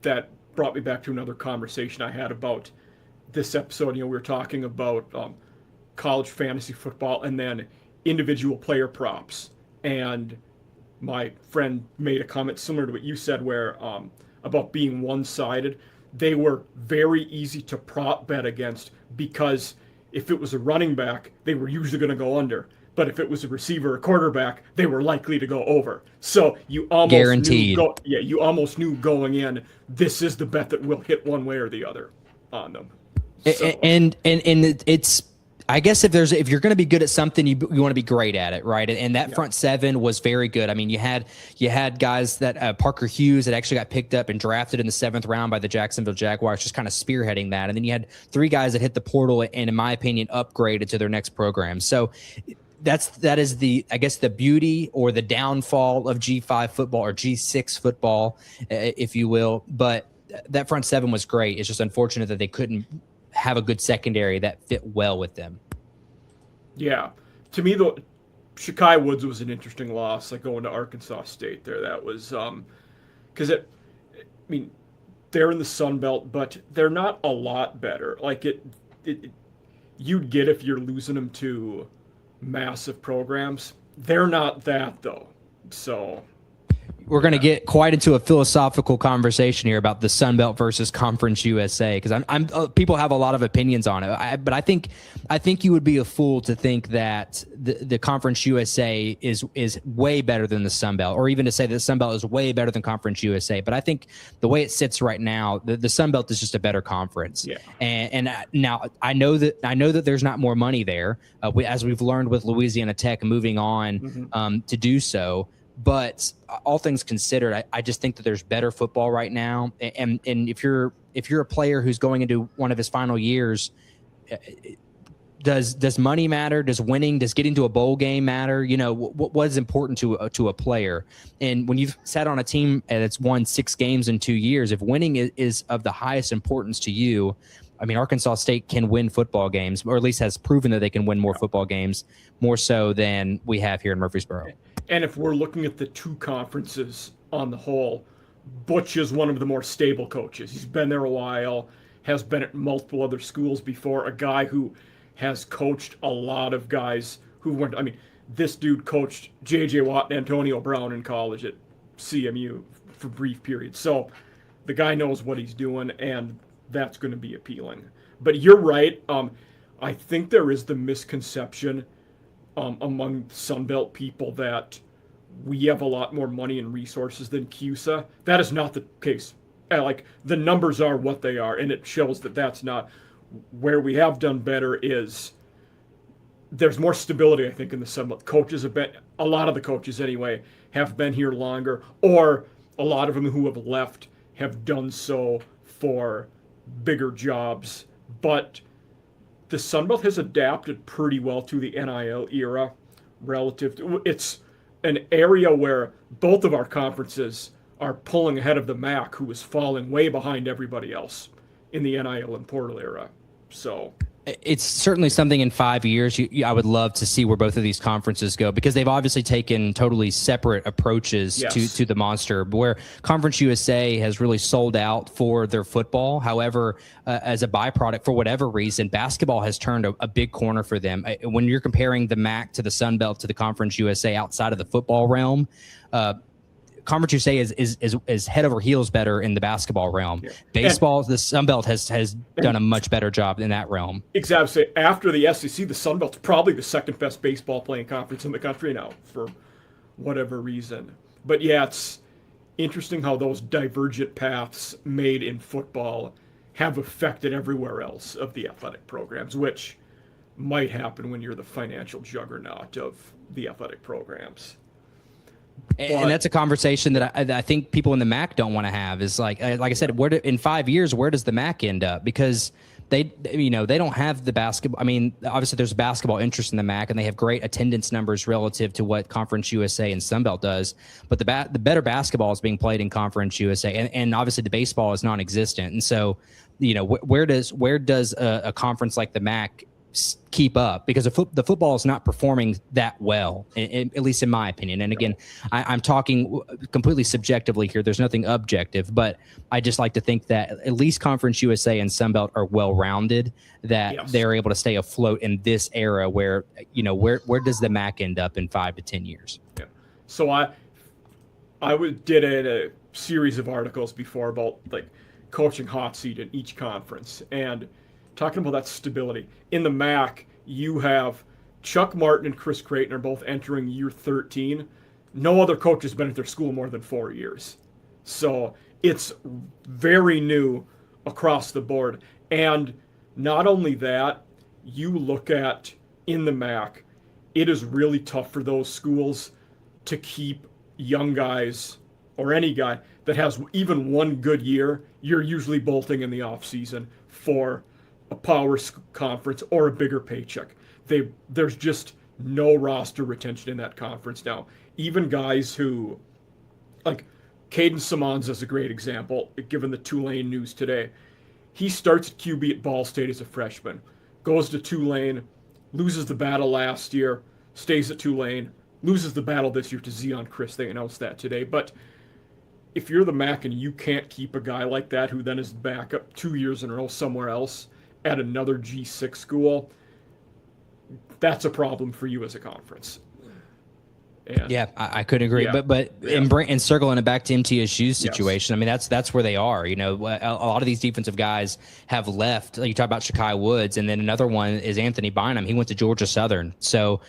that brought me back to another conversation I had about this episode. We were talking about college fantasy football and then individual player props, and my friend made a comment similar to what you said where about being one-sided. They were very easy to prop bet against because if it was a running back, they were usually going to go under, but if it was a receiver or quarterback, they were likely to go over. So you almost guaranteed. You almost knew going in, this is the bet that will hit one way or the other on them. So. And it's, I guess if you're going to be good at something, you want to be great at it, right? And that front seven was very good. I mean, you had guys that Parker Hughes that actually got picked up and drafted in the 7th round by the Jacksonville Jaguars, just kind of spearheading that. And then you had 3 guys that hit the portal and, in my opinion, upgraded to their next program. So that is I guess the beauty or the downfall of G5 football or G6 football, if you will. But that front seven was great. It's just unfortunate that they couldn't have a good secondary that fit well with them. Yeah. To me, though, Shakai Woods was an interesting loss, like going to Arkansas State there. That was because they're in the Sun Belt, but they're not a lot better. Like you'd get if you're losing them to massive programs. They're not that though. So we're going to get quite into a philosophical conversation here about the Sun Belt versus Conference USA, because people have a lot of opinions on it. But I think you would be a fool to think that the Conference USA is way better than the Sun Belt, or even to say that the Sun Belt is way better than Conference USA. But I think the way it sits right now, the Sun Belt is just a better conference. Yeah. And now I know that there's not more money there, as we've learned with Louisiana Tech moving on to do so. But all things considered, I just think that there's better football right now. And if you're a player who's going into one of his final years, does money matter? Does getting to a bowl game matter? What is important to a player? And when you've sat on a team that's won 6 games in 2 years, if winning is of the highest importance to you, I mean, Arkansas State can win football games, or at least has proven that they can win more football games, more so than we have here in Murfreesboro. And if we're looking at the 2 conferences on the whole, Butch is one of the more stable coaches. He's been there a while, has been at multiple other schools before, a guy who has coached a lot of guys who went, this dude coached J.J. Watt and Antonio Brown in college at CMU for brief periods. So the guy knows what he's doing, and that's going to be appealing. But you're right. I think there is the misconception among Sunbelt people that we have a lot more money and resources than CUSA. That is not the case. The numbers are what they are, and it shows that that's not. Where we have done better is there's more stability, I think, in the Sunbelt. Coaches have been, a lot of the coaches anyway, have been here longer, or a lot of them who have left have done so for bigger jobs. But the Sunbelt has adapted pretty well to the NIL era relative to, it's an area where both of our conferences are pulling ahead of the MAC, who is falling way behind everybody else in the NIL and portal era. So It's certainly something in 5 years I would love to see where both of these conferences go, because they've obviously taken totally separate approaches Yes. to the monster, where Conference USA has really sold out for their football. However, as a byproduct, for whatever reason, basketball has turned a big corner for them. When you're comparing the MAC to the Sun Belt to the Conference USA outside of the football realm, Conference USA is head over heels better in the basketball realm. Yeah. Baseball, the Sun Belt has done a much better job in that realm. Exactly. After the SEC, the Sun Belt's probably the second best baseball playing conference in the country now, for whatever reason. But yeah, it's interesting how those divergent paths made in football have affected everywhere else of the athletic programs, which might happen when you're the financial juggernaut of the athletic programs. And that's a conversation that I think people in the MAC don't want to have. Is like I said, in 5 years, where does the MAC end up? Because they don't have the basketball. I mean, obviously there's basketball interest in the MAC, and they have great attendance numbers relative to what Conference USA and Sun Belt does. But the better basketball is being played in Conference USA, and obviously the baseball is non-existent. And so, where does a conference like the MAC keep up, because the football is not performing that well, at least in my opinion. And again, I'm talking completely subjectively here. There's nothing objective, but I just like to think that at least Conference USA and Sun Belt are well-rounded, that they're able to stay afloat in this era where, where does the MAC end up in 5 to 10 years? Yeah. So I did a series of articles before about like coaching hot seat in each conference, and talking about that stability. In the MAC, you have Chuck Martin and Chris Creighton are both entering year 13. No other coach has been at their school more than 4 years. So it's very new across the board. And not only that, you look at in the MAC, it is really tough for those schools to keep young guys, or any guy that has even one good year. You're usually bolting in the offseason for a power conference or a bigger paycheck. There's just no roster retention in that conference now. Even guys who, like Caden Simmons is a great example, given the Tulane news today. He starts at QB at Ball State as a freshman, goes to Tulane, loses the battle last year, stays at Tulane, loses the battle this year to Zion Chris. They announced that today. But if you're the MAC and you can't keep a guy like that, who then is back up 2 years in a row somewhere else at another G6 school, that's a problem for you as a conference. And, yeah, I couldn't agree. Yeah. But and circling it back to MTSU's situation, I mean, that's where they are. A lot of these defensive guys have left. Like you talk about Shakai Woods, and then another one is Anthony Bynum. He went to Georgia Southern. So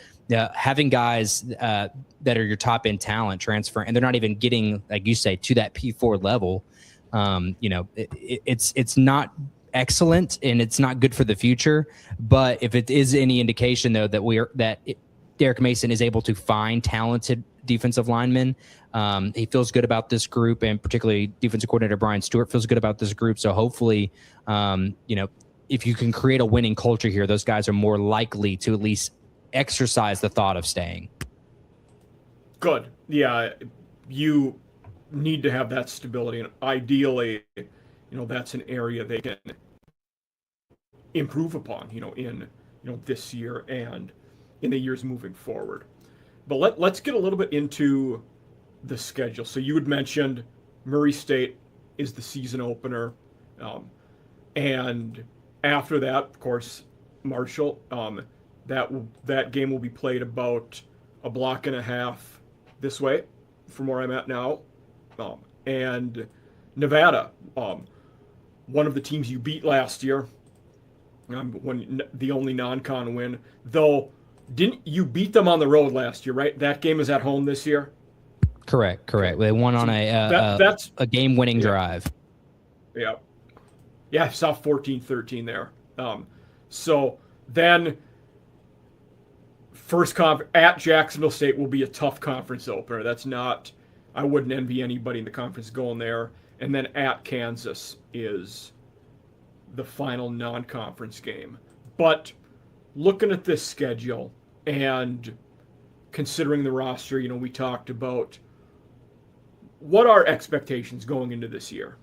having guys that are your top end talent transfer, and they're not even getting, like you say, to that P4 level, it's not excellent, and it's not good for the future. But if it is any indication, though, that Derek Mason is able to find talented defensive linemen, he feels good about this group, and particularly defensive coordinator Brian Stewart feels good about this group. So hopefully, if you can create a winning culture here, those guys are more likely to at least exercise the thought of staying. Good. Yeah, you need to have that stability, and ideally, that's an area they can improve upon, in this year and in the years moving forward. But let's get a little bit into the schedule. So you had mentioned Murray State is the season opener, and after that, of course, Marshall. That game will be played about a block and a half this way from where I'm at now, and Nevada. One of the teams you beat last year, when the only non-con win, though. Didn't you beat them on the road last year, right? That game is at home this year? Correct. They won on a game-winning drive. Yeah. Yeah, I saw 14-13 there. So then first at Jacksonville State will be a tough conference opener. That's not, I wouldn't envy anybody in the conference going there. And then at Kansas is the final non-conference game. But looking at this schedule and considering the roster, we talked about what are expectations going into this year.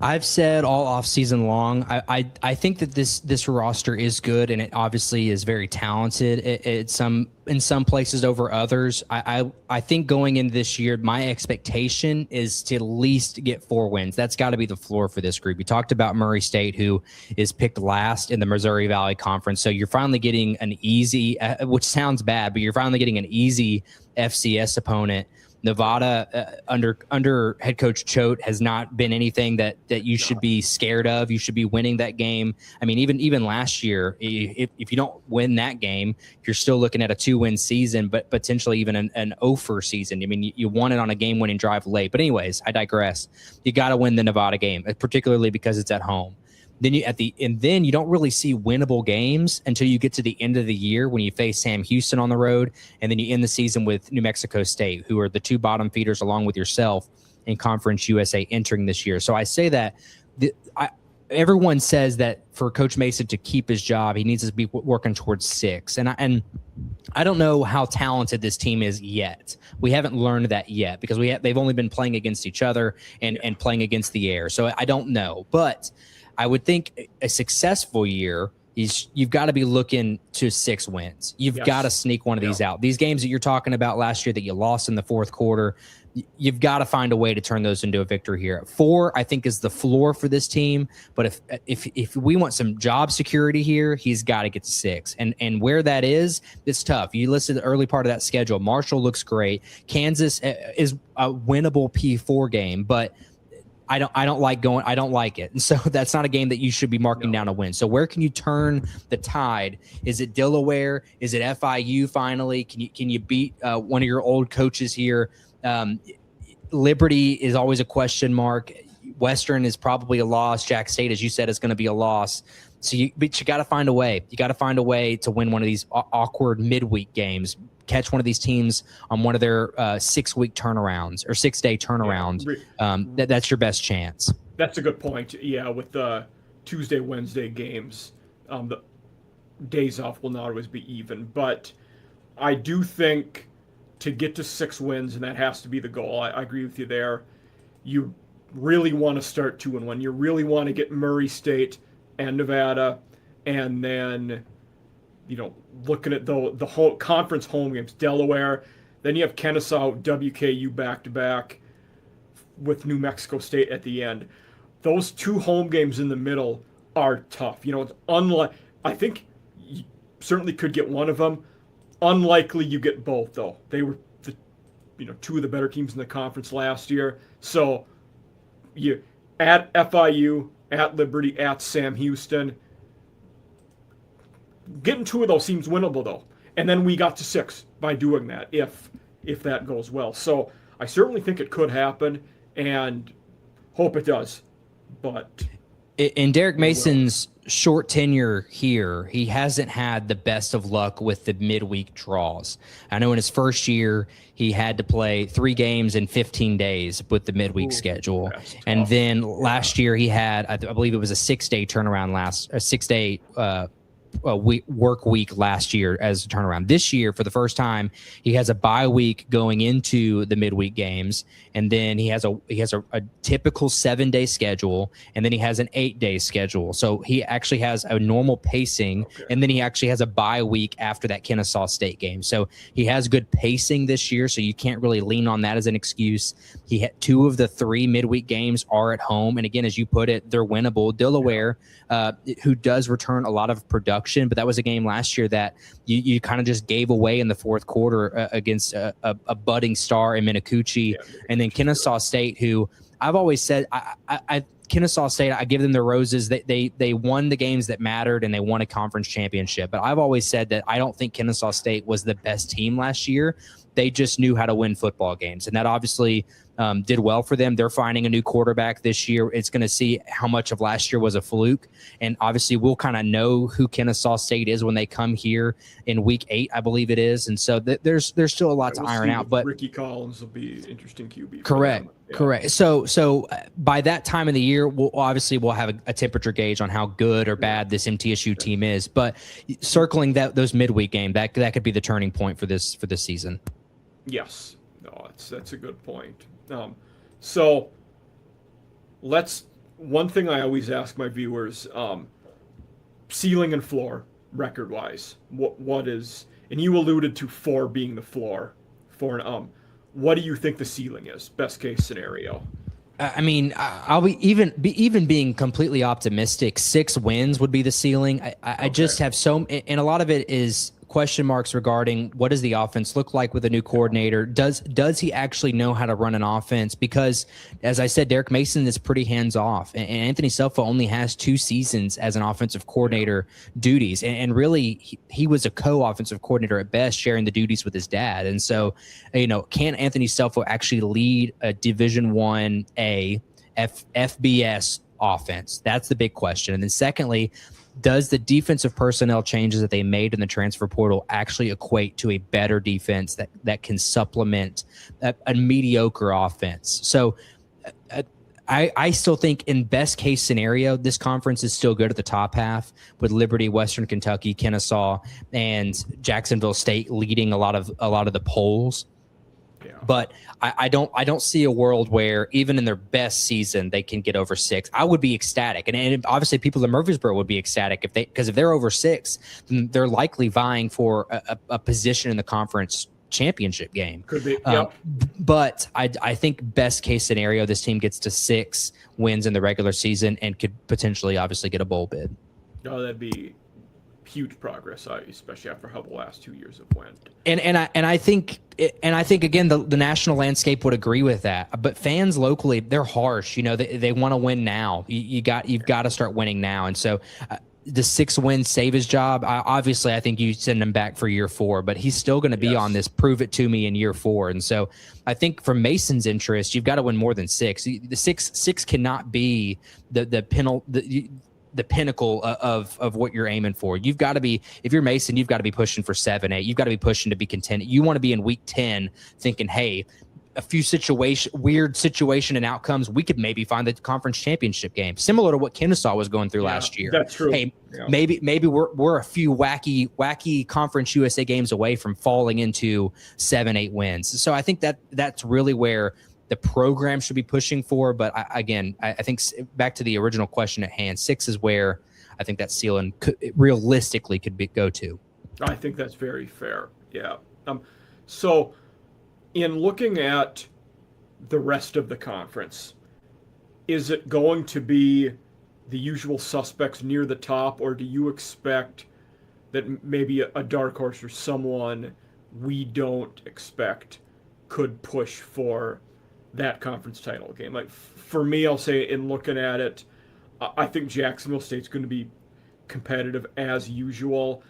I've said all off season long, I think that this roster is good, and it obviously is very talented in some places over others. I think going into this year, my expectation is to at least get 4 wins. That's got to be the floor for this group. You talked about Murray State, who is picked last in the Missouri Valley Conference, so you're finally getting an easy, which sounds bad, but you're finally getting an easy FCS opponent. Nevada under head coach Choate has not been anything that you should be scared of. You should be winning that game. I mean, even last year, if you don't win that game, you're still looking at a 2-win season, but potentially even an 0-for season. I mean, you won it on a game-winning drive late. But anyways, I digress. You got to win the Nevada game, particularly because it's at home. Then you don't really see winnable games until you get to the end of the year when you face Sam Houston on the road, and then you end the season with New Mexico State, who are the 2 bottom feeders along with yourself in Conference USA entering this year. So I say that everyone says that for Coach Mason to keep his job, he needs to be working towards 6. And I don't know how talented this team is yet. We haven't learned that yet because they've only been playing against each other and playing against the air. So I don't know, but I would think a successful year you've got to be looking to 6 wins. You've got to sneak one of these out. These games that you're talking about last year that you lost in the fourth quarter, you've got to find a way to turn those into a victory here. 4, I think, is the floor for this team. But if we want some job security here, he's got to get to 6. And where that is, it's tough. You listed the early part of that schedule. Marshall looks great. Kansas is a winnable P4 game, but I don't like it. And so that's not a game that you should be marking down a win. So where can you turn the tide? Is it Delaware? Is it FIU finally? Can you beat one of your old coaches here? Liberty is always a question mark. Western is probably a loss. Jack State, as you said, is going to be a loss. But you got to find a way. You got to find a way to win one of these awkward midweek games. Catch one of these teams on one of their 6-week turnarounds or 6-day turnaround. That's your best chance. That's a good point. Yeah, with the Tuesday, Wednesday games, the days off will not always be even. But I do think to get to 6 wins, and that has to be the goal. I agree with you there. You really want to start 2-1. You really want to get Murray State and Nevada, and then looking at the whole conference home games, Delaware. Then you have Kennesaw, WKU back-to-back with New Mexico State at the end. Those 2 home games in the middle are tough. It's I think you certainly could get one of them. Unlikely you get both, though. They were 2 of the better teams in the conference last year. So you at FIU, at Liberty, at Sam Houston. Getting 2 of those seems winnable, though. And then we got to 6 by doing that, if that goes well. So I certainly think it could happen, and hope it does. But in Derek Mason's short tenure here, he hasn't had the best of luck with the midweek draws. I know in his first year, he had to play 3 games in 15 days with the midweek schedule. And then last year he had, I believe it was a 6-day turnaround a 6-day work week last year as a turnaround. This year, for the first time, he has a bye week going into the midweek games, and then he has a typical 7-day schedule, and then he has an 8-day schedule. So he actually has a normal pacing, and then he actually has a bye week after that Kennesaw State game. So he has good pacing this year, so you can't really lean on that as an excuse. He had 2 of the 3 midweek games are at home, and again, as you put it, they're winnable. Delaware, who does return a lot of production, but that was a game last year that you kind of just gave away in the fourth quarter against a budding star in Minicucci. And then Kennesaw State, who I've always said, Kennesaw State, I give them their roses. They won the games that mattered, and they won a conference championship. But I've always said that I don't think Kennesaw State was the best team last year. They just knew how to win football games, and that obviously did well for them. They're finding a new quarterback this year. It's going to see how much of last year was a fluke, and obviously we'll kind of know who Kennesaw State is when they come here in week 8, I believe it is. And so there's still a lot to iron out. But Ricky Collins will be interesting QB. Correct. So by that time of the year, we'll have a temperature gauge on how good or bad this MTSU team is. But circling those midweek game, that could be the turning point for this season. Yes, no, that's a good point. So let's one thing I always ask my viewers, ceiling and floor record wise, what is, and you alluded to 4 being the floor for an what do you think the ceiling is, best case scenario? I mean, I'll even being completely optimistic. 6 wins would be the ceiling. I just have and a lot of it is question marks regarding what does the offense look like with a new coordinator? Does he actually know how to run an offense? Because as I said, Derek Mason is pretty hands off, and Anthony Selfa only has 2 seasons as an offensive coordinator duties, and really he was a co-offensive coordinator at best, sharing the duties with his dad. And so, can Anthony Selfa actually lead a Division I FBS offense? That's the big question. And then secondly, does the defensive personnel changes that they made in the transfer portal actually equate to a better defense that can supplement a mediocre offense? So I still think in best case scenario, this conference is still good at the top half with Liberty, Western Kentucky, Kennesaw, and Jacksonville State leading a lot of the polls. Yeah. But I don't see a world where even in their best season they can get over 6. I would be ecstatic, and obviously people in Murfreesboro would be ecstatic because if they're over 6, then they're likely vying for a position in the conference championship game. Could be. Yep. But I think best case scenario, this team gets to 6 wins in the regular season and could potentially obviously get a bowl bid. Oh, that'd be huge progress, especially after how the last 2 years have went. And I think again the national landscape would agree with that. But fans locally, they're harsh. They want to win now. You've got to start winning now. And so the 6 wins save his job. Obviously, I think you send him back for year 4, but he's still going to be on this prove it to me in year 4. And so I think from Mason's interest, you've got to win more than 6. The six cannot be the pinnacle of what you're aiming for. You've got to be, if you're Mason, you've got to be pushing for 7, 8. You've got to be pushing to be content. You want to be in week 10 thinking, hey, a few weird situation and outcomes, we could maybe find the conference championship game, similar to what Kennesaw was going through last year. That's true. Hey, maybe we're a few wacky Conference USA games away from falling into 7, 8 wins. So I think that's really where the program should be pushing for. But I think back to the original question at hand, 6 is where I think that ceiling realistically could go to. I think that's very fair. Yeah. So in looking at the rest of the conference, is it going to be the usual suspects near the top, or do you expect that maybe a dark horse or someone we don't expect could push for that conference title game? Like for me, I'll say in looking at it, I think Jacksonville State's going to be competitive as usual.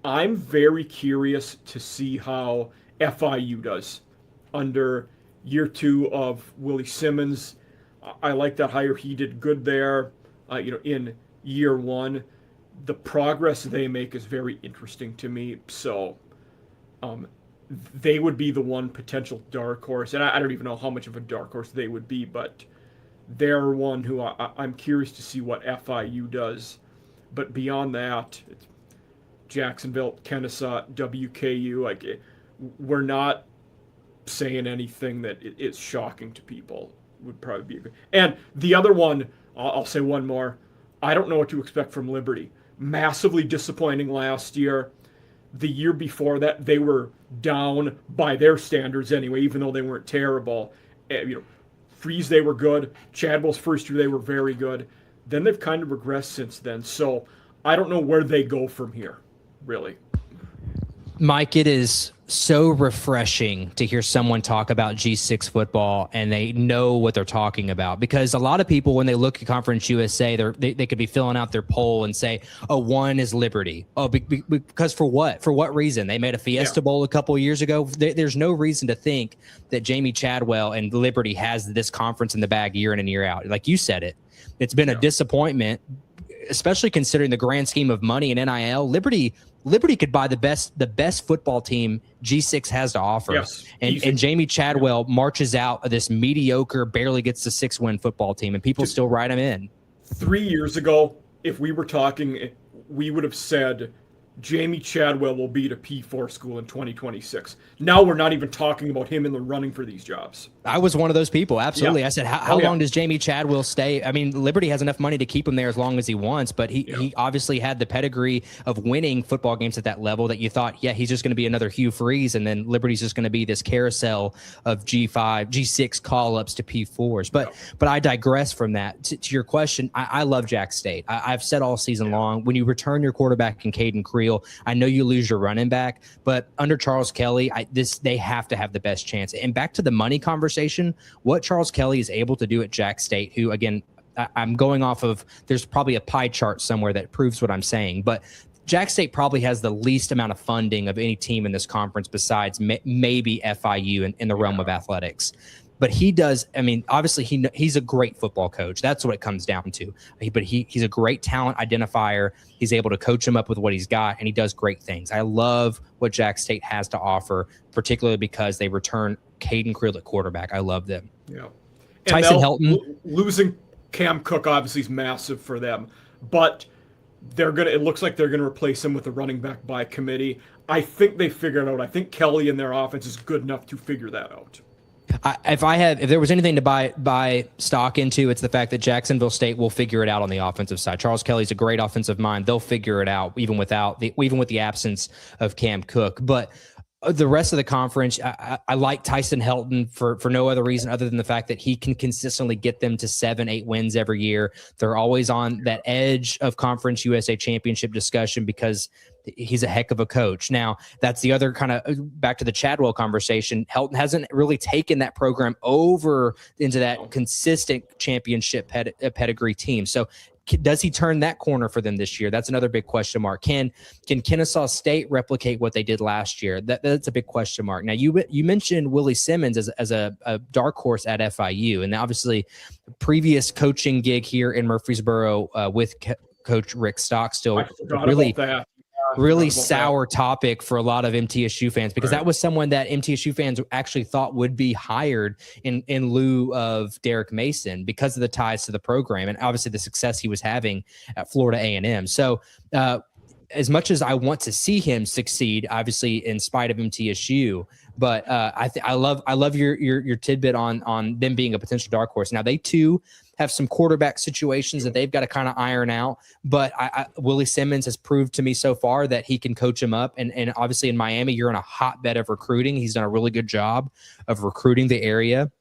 I'm very curious to see how FIU does under year 2 of Willie Simmons. I like that hire. He did good there. In year 1, the progress they make is very interesting to me. So, they would be the one potential dark horse, and I don't even know how much of a dark horse they would be, but they're one who I'm curious to see what FIU does. But beyond that, it's Jacksonville, Kennesaw, WKU. We're not saying anything that is shocking to people. Would probably be. And the other one, I'll say one more. I don't know what to expect from Liberty. Massively disappointing last year. The year before that, they were down by their standards anyway, even though they weren't terrible. Freeze, they were good. Chadwell's first year, they were very good. Then they've kind of regressed since then. So I don't know where they go from here, really. Mike, it is so refreshing to hear someone talk about G6 football and they know what they're talking about, because a lot of people, when they look at Conference USA, they could be filling out their poll and say, oh, 1 is Liberty. Oh, because for what? For what reason? They made a Fiesta Bowl a couple of years ago. There's no reason to think that Jamie Chadwell and Liberty has this conference in the bag year in and year out. Like you said it's been a disappointment, especially considering the grand scheme of money and NIL. Liberty could buy the best football team G6 has to offer. Yes, and Jamie Chadwell marches out of this mediocre, barely gets to 6-win football team, and people still write him in. 3 years ago, if we were talking, we would have said Jamie Chadwell will be at a P4 school in 2026. Now we're not even talking about him in the running for these jobs. I was one of those people. Absolutely. Yeah. I said, how Oh, yeah. long does Jamie Chadwell stay? I mean, Liberty has enough money to keep him there as long as he wants, but he obviously had the pedigree of winning football games at that level that you thought, yeah, he's just going to be another Hugh Freeze. And then Liberty's just going to be this carousel of G5, G6 call ups to P4s. But I digress from that. To your question, I love Jack State. I've said all season long, when you return your quarterback in Caden Creel, I know you lose your running back, but under Charles Kelly, they have to have the best chance. And back to the money conversation, what Charles Kelly is able to do at Jack State, who, again, I'm going off of, there's probably a pie chart somewhere that proves what I'm saying, but Jack State probably has the least amount of funding of any team in this conference besides maybe FIU in the realm of athletics. But he does, I mean, obviously he's a great football coach. That's what it comes down to. But he's a great talent identifier. He's able to coach him up with what he's got, and he does great things. I love what Jack State has to offer, particularly because they return Caden Creel at quarterback. I love them. Yeah. Tyson Helton. Losing Cam Cook obviously is massive for them, but it looks like they're gonna replace him with a running back by committee. I think they figured it out. I think Kelly and their offense is good enough to figure that out. If there was anything to buy stock into, it's the fact that Jacksonville State will figure it out on the offensive side. Charles Kelly's a great offensive mind. They'll figure it out even with the absence of Cam Cook. But the rest of the conference, I like Tyson Helton for no other reason other than the fact that he can consistently get them to 7-8 wins every year. They're always on that edge of Conference USA championship discussion because he's a heck of a coach. Now, that's the other kind of back to the Chadwell conversation. Helton hasn't really taken that program over into that consistent championship pedigree team. So does he turn that corner for them this year? That's another big question mark. Can Kennesaw State replicate what they did last year? That's a big question mark. Now, you mentioned Willie Simmons as a dark horse at FIU, and obviously previous coaching gig here in Murfreesboro with Coach Rick Stockstill really sour topic for a lot of MTSU fans because that was someone that MTSU fans actually thought would be hired in lieu of Derek Mason because of the ties to the program and obviously the success he was having at Florida A&M. So as much as I want to see him succeed, obviously in spite of MTSU, but I love your tidbit on them being a potential dark horse. Now they too have some quarterback situations that they've got to kind of iron out. But Willie Simmons has proved to me so far that he can coach him up. And obviously in Miami, you're in a hotbed of recruiting. He's done a really good job of recruiting the area.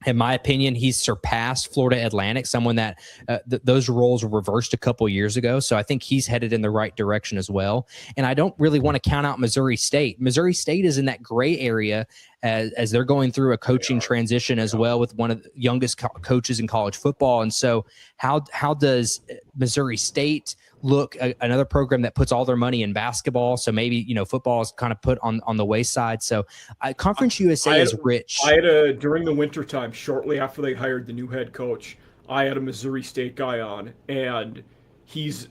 In my opinion, he's surpassed Florida Atlantic, someone that those roles were reversed a couple years ago. So I think he's headed in the right direction as well. And I don't really want to count out Missouri State. Missouri State is in that gray area as they're going through a coaching transition as well with one of the youngest coaches in college football. And so how does Missouri State look, another program that puts all their money in basketball? So maybe, football is kind of put on the wayside. So Conference USA is rich. During the wintertime, shortly after they hired the new head coach, I had a Missouri State guy on, and he's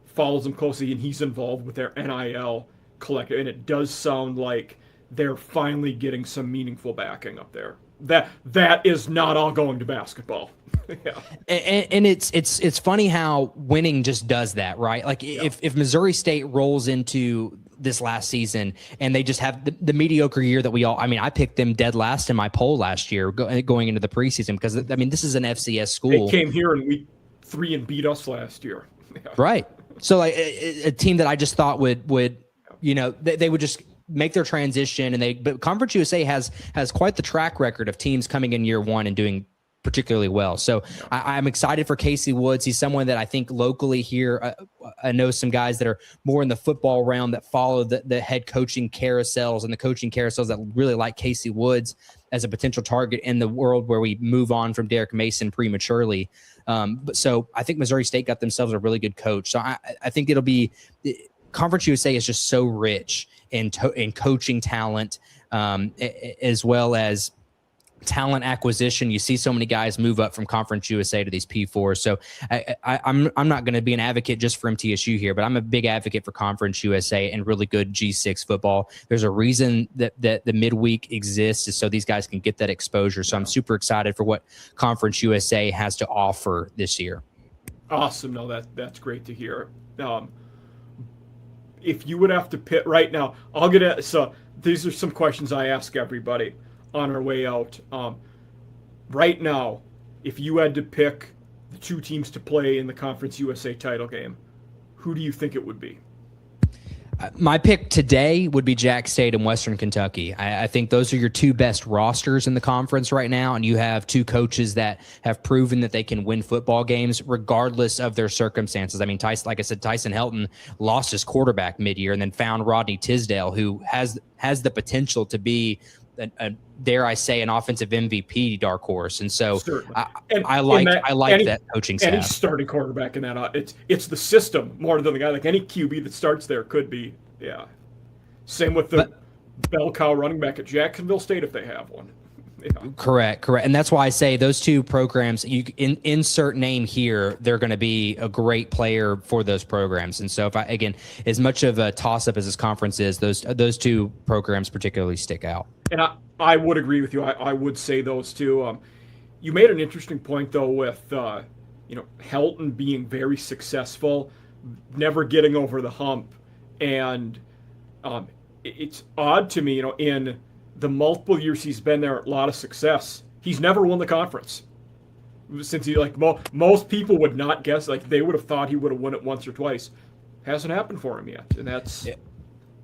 follows them closely, and he's involved with their NIL collective. And it does sound like they're finally getting some meaningful backing up there. That is not all going to basketball. Yeah. And it's funny how winning just does that, right? Like if Missouri State rolls into this last season and they just have the mediocre year that I picked them dead last in my poll last year going into the preseason because this is an FCS school. They came here in week 3 and beat us last year. Yeah. Right. So like a team that I just thought would they would just make their transition but Conference USA has quite the track record of teams coming in year one and doing particularly well. So I'm excited for Casey Woods. He's someone that I think locally here, I know some guys that are more in the football realm that follow the head coaching carousels and the coaching carousels that really like Casey Woods as a potential target in the world where we move on from Derek Mason prematurely. So I think Missouri State got themselves a really good coach. So I think it'll be Conference USA is just so rich in coaching talent, as well as talent acquisition. You see so many guys move up from Conference USA to these P4s. So I'm not going to be an advocate just for MTSU here, but I'm a big advocate for Conference USA and really good G6 football. There's a reason that the midweek exists is so these guys can get that exposure. So I'm super excited for what Conference USA has to offer this year. Awesome. No, that's great to hear. if you would have to pick right now, I'll get it. So these are some questions I ask everybody on our way out. Right now, if you had to pick the two teams to play in the Conference USA title game, who do you think it would be? My pick today would be Jack State and Western Kentucky. I think those are your two best rosters in the conference right now, and you have two coaches that have proven that they can win football games regardless of their circumstances. I mean, Tyson, like I said, Tyson Helton lost his quarterback mid-year and then found Rodney Tisdale, who has the potential to be dare I say, an offensive MVP dark horse. And so I like that coaching staff. Any starting quarterback in that, it's the system more than the guy. Like any QB that starts there could be, yeah. Same with the bell cow running back at Jacksonville State if they have one. Yeah. Correct. And that's why I say those two programs, you insert name here, they're going to be a great player for those programs. And so again, as much of a toss-up as this conference is, those two programs particularly stick out. And I would agree with you. I would say those two. You made an interesting point, though, with Helton being very successful, never getting over the hump. And it's odd to me, in the multiple years he's been there, a lot of success. He's never won the conference. Since he, most people would not guess, they would have thought he would have won it once or twice. Hasn't happened for him yet. And that's... Yeah.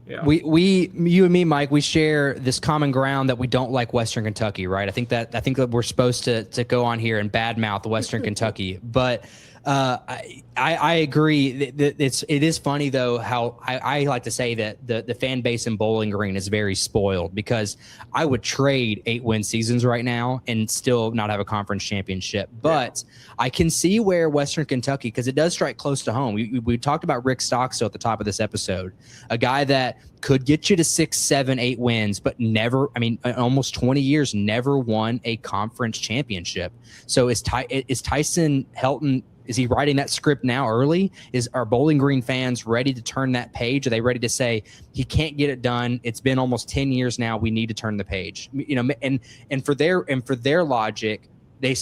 You and me, Mike, we share this common ground that we don't like Western Kentucky, right? I think that we're supposed to go on here and badmouth Western Kentucky, but I agree that it is funny though how I like to say that the fan base in Bowling Green is very spoiled, because I would trade 8-win seasons right now and still not have a conference championship. But I can see where Western Kentucky, because it does strike close to home. We talked about Rick Stockstill at the top of this episode, a guy that could get you to 6, 7, 8 wins, but never, almost 20 years, never won a conference championship. So is Tyson Helton, is he writing that script now early? Are Bowling Green fans ready to turn that page? Are they ready to say, he can't get it done? It's been almost 10 years now. We need to turn the page. And for their logic, they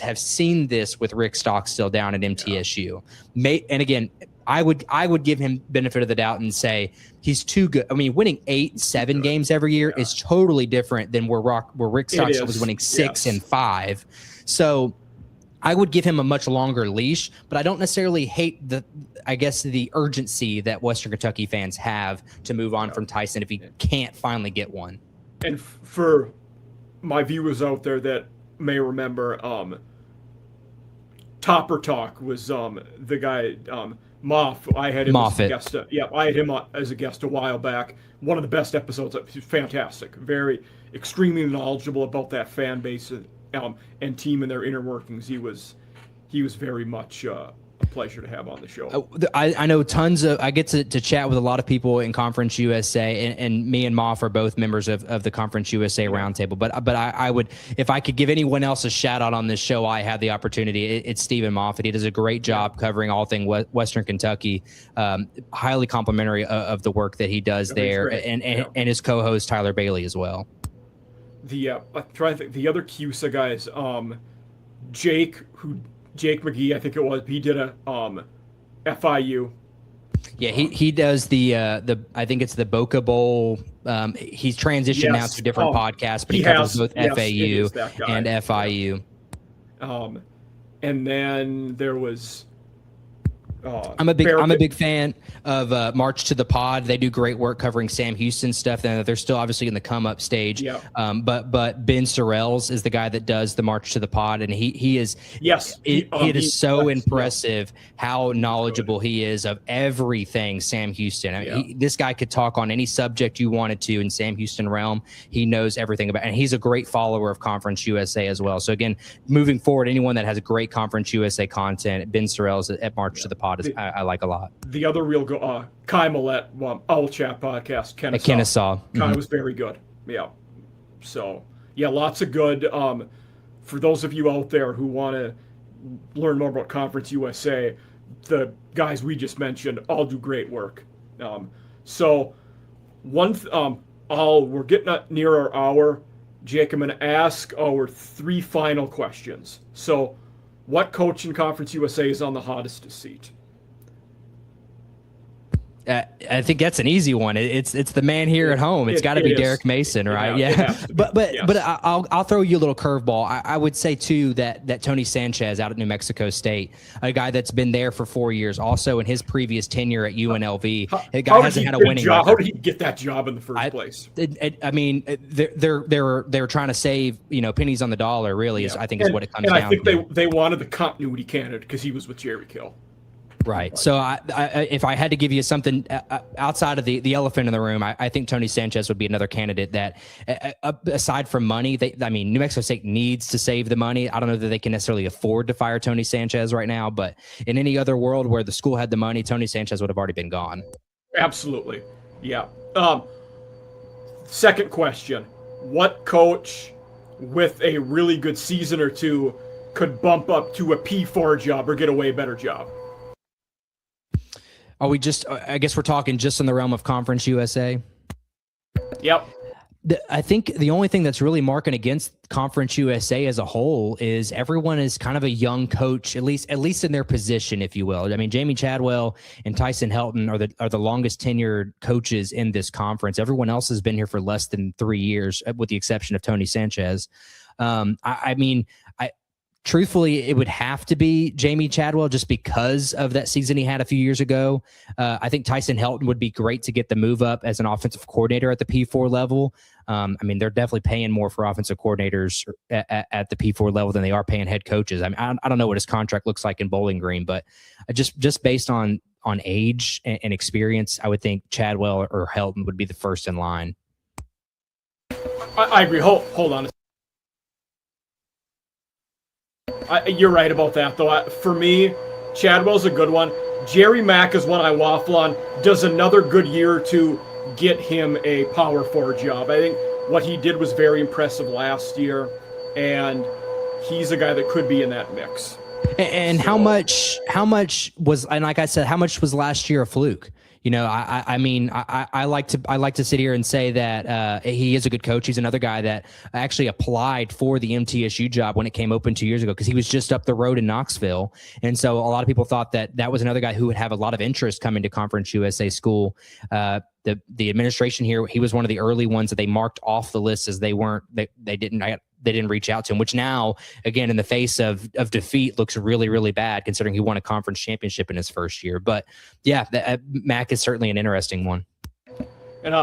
have seen this with Rick Stockstill down at MTSU. And again, I would give him benefit of the doubt and say he's too good. Winning 8, 7 games every year is totally different than where Rick Stockstill was winning 6 and 5. So I would give him a much longer leash, but I don't necessarily hate the urgency that Western Kentucky fans have to move on from Tyson if he can't finally get one. And for my viewers out there that may remember, Topper Talk was the guy, Moff. I had him Moffitt. As a guest. I had him as a guest a while back. One of the best episodes. He's fantastic. Extremely knowledgeable about that fan base and team and their inner workings. He was very much a pleasure to have on the show. I know tons of. I get to chat with a lot of people in Conference USA, and me and Moff are both members of the Conference USA Roundtable. But I would, if I could give anyone else a shout out on this show, I had the opportunity. It's Stephen Moffitt. He does a great job covering all things Western Kentucky. Highly complimentary of the work that he does there, and his co-host Tyler Bailey as well. I'm trying to think the other CUSA guys. Jake McGee, I think it was. He did a FIU. Yeah, he does the I think it's the Boca Bowl. He's transitioned now to a different podcast, but he covers both FAU and FIU. And then there was. I'm a big fan of March to the Pod. They do great work covering Sam Houston stuff. And they're still obviously in the come up stage. Yeah. But Ben Sorrells is the guy that does the March to the Pod, and he is it is so impressive how knowledgeable he is of everything Sam Houston. This guy could talk on any subject you wanted to in Sam Houston realm. He knows everything about, and he's a great follower of Conference USA as well. So again, moving forward, anyone that has great Conference USA content, Ben Sorrells at March to the Pod. I like a lot. The other real Kai Millett, Owl Chat podcast, Kennesaw. Kai was very good. Yeah. So, lots of good. For those of you out there who want to learn more about Conference USA, the guys we just mentioned all do great work. So, we're getting near our hour. Jake, I'm going to ask our 3 final questions. So, what coach in Conference USA is on the hottest seat? I think that's an easy one. It's the man here at home. It's got to be Derek Mason, right? Yeah. But I'll throw you a little curveball. I would say too that Tony Sanchez out at New Mexico State, a guy that's been there for 4 years, also in his previous tenure at UNLV, a guy hasn't had a winning record. How did he get that job in the first place? I mean, they're trying to save pennies on the dollar. Really, is what it comes down to. And I think they wanted the continuity candidate because he was with Jerry Kill. Right. So if I had to give you something outside of the elephant in the room, I think Tony Sanchez would be another candidate that, aside from money, New Mexico State needs to save the money. I don't know that they can necessarily afford to fire Tony Sanchez right now, but in any other world where the school had the money, Tony Sanchez would have already been gone. Absolutely. Yeah. Second question. What coach with a really good season or two could bump up to a P4 job or get a way better job? Are we just, I guess we're talking just in the realm of Conference USA? Yep. I think the only thing that's really marking against Conference USA as a whole is everyone is kind of a young coach, at least in their position, if you will. I mean, Jamie Chadwell and Tyson Helton are the longest tenured coaches in this conference. Everyone else has been here for less than 3 years, with the exception of Tony Sanchez. Truthfully, it would have to be Jamie Chadwell just because of that season he had a few years ago. I think Tyson Helton would be great to get the move up as an offensive coordinator at the P4 level. They're definitely paying more for offensive coordinators at the P4 level than they are paying head coaches. I mean, I don't know what his contract looks like in Bowling Green, but just based on age and experience, I would think Chadwell or Helton would be the first in line. I agree. Hold on. You're right about that, though. For me, Chadwell's a good one. Jerry Mack is one I waffle on. Does another good year to get him a Power 4 job. I think what he did was very impressive last year, and he's a guy that could be in that mix. And so, how much was, and like I said, how much was last year a fluke? I like to sit here and say that he is a good coach. He's another guy that actually applied for the MTSU job when it came open 2 years ago because he was just up the road in Knoxville. And so a lot of people thought that was another guy who would have a lot of interest coming to Conference USA school. The administration here, he was one of the early ones that they marked off the list as they didn't reach out to him, which now, again, in the face of defeat, looks really, really bad considering he won a conference championship in his first year. But yeah, Mac is certainly an interesting one. And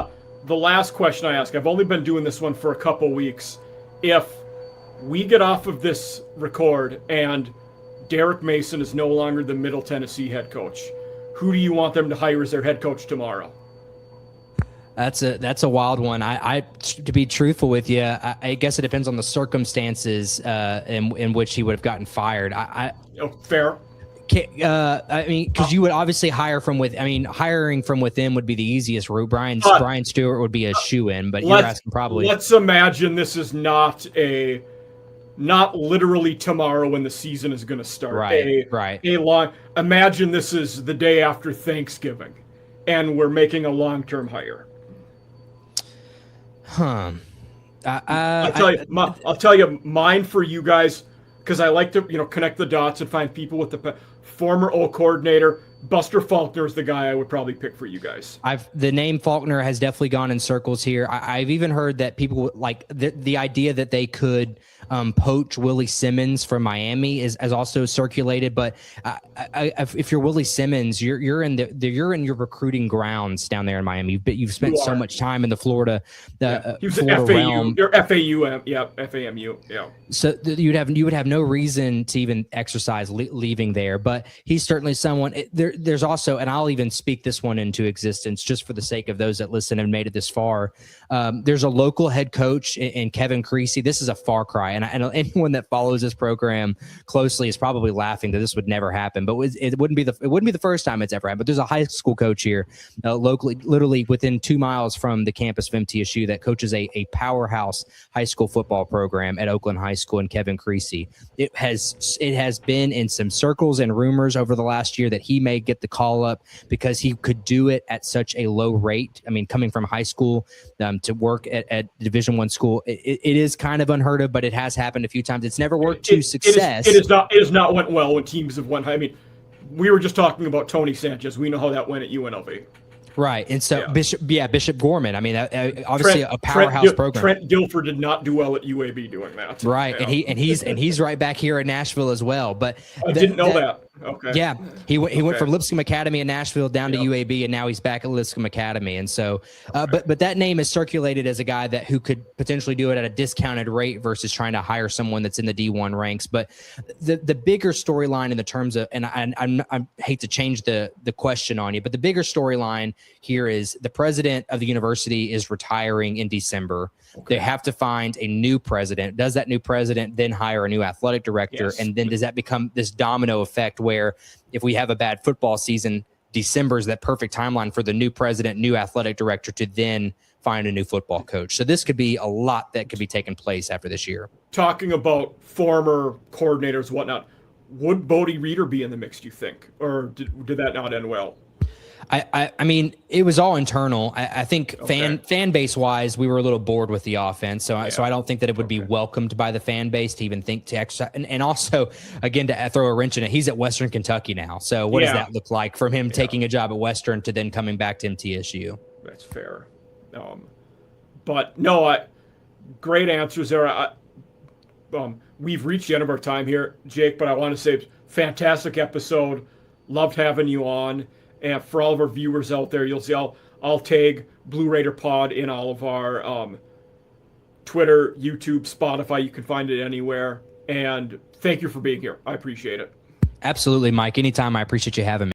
the last question I ask, I've only been doing this one for a couple weeks. If we get off of this record and Derek Mason is no longer the Middle Tennessee head coach, who do you want them to hire as their head coach tomorrow? That's a wild one. To be truthful with you, I guess it depends on the circumstances in which he would have gotten fired. Fair. Because you would obviously hiring from within would be the easiest route. Brian Stewart would be a shoe-in, but you're asking probably. Let's imagine this is not literally tomorrow when the season is going to start. Right. Imagine this is the day after Thanksgiving, and we're making a long-term hire. I'll tell you mine for you guys, because I like to connect the dots and find people with the former O coordinator. Buster Faulkner is the guy I would probably pick for you guys. The name Faulkner has definitely gone in circles here. I've even heard that people like the idea that they could poach Willie Simmons from Miami is also circulated. But if you're Willie Simmons, you're in your recruiting grounds down there in Miami. You've spent so much time in the Florida, he was Florida realm. Or FAU, FAMU, yeah. So you would have no reason to even exercise leaving there. But he's certainly someone. There's also, and I'll even speak this one into existence just for the sake of those that listen and made it this far. There's a local head coach in Kevin Creasy. This is a far cry, and anyone that follows this program closely is probably laughing that this would never happen. But it wouldn't be the first time it's ever happened. But there's a high school coach here, locally, literally within 2 miles from the campus of MTSU, that coaches a powerhouse high school football program at Oakland High School in Kevin Creasy. It has been in some circles and rumors over the last year that he may get the call up because he could do it at such a low rate. I mean, coming from high school to work at Division I school, it is kind of unheard of, but it has happened a few times. It's never worked to success. It has not went well when teams have won. I mean, we were just talking about Tony Sanchez. We know how that went at UNLV. Right. And so Yeah. Bishop Gorman. I mean, obviously a powerhouse program. Trent Dilfer did not do well at UAB doing that. Right. Yeah. And he's right back here at Nashville as well. But I didn't know that. Okay. Yeah, he went Okay. from Lipscomb Academy in Nashville down to UAB, and now he's back at Lipscomb Academy. And so, but that name is circulated as a guy who could potentially do it at a discounted rate versus trying to hire someone that's in the D1 ranks. But the bigger storyline in the terms of, and I hate to change the question on you, but the bigger storyline here is the president of the university is retiring in December. Okay. They have to find a new president. Does that new president then hire a new athletic director? Yes. And then does that become this domino effect where if we have a bad football season, December is that perfect timeline for the new president, new athletic director to then find a new football coach. So this could be a lot that could be taking place after this year. Talking about former coordinators, whatnot, would Bodie Reeder be in the mix, do you think? Or did that not end well? I mean, it was all internal. I think fan base wise, we were a little bored with the offense. So I don't think that it would be welcomed by the fan base to even think to exercise. And also, again, to throw a wrench in it, he's at Western Kentucky now. So what does that look like from him taking a job at Western to then coming back to MTSU? That's fair. But no, great answers there. We've reached the end of our time here, Jake, but I want to say fantastic episode. Loved having you on. And for all of our viewers out there, you'll see I'll tag Blue Raider Pod in all of our Twitter, YouTube, Spotify. You can find it anywhere. And thank you for being here. I appreciate it. Absolutely, Mike. Anytime. I appreciate you having me.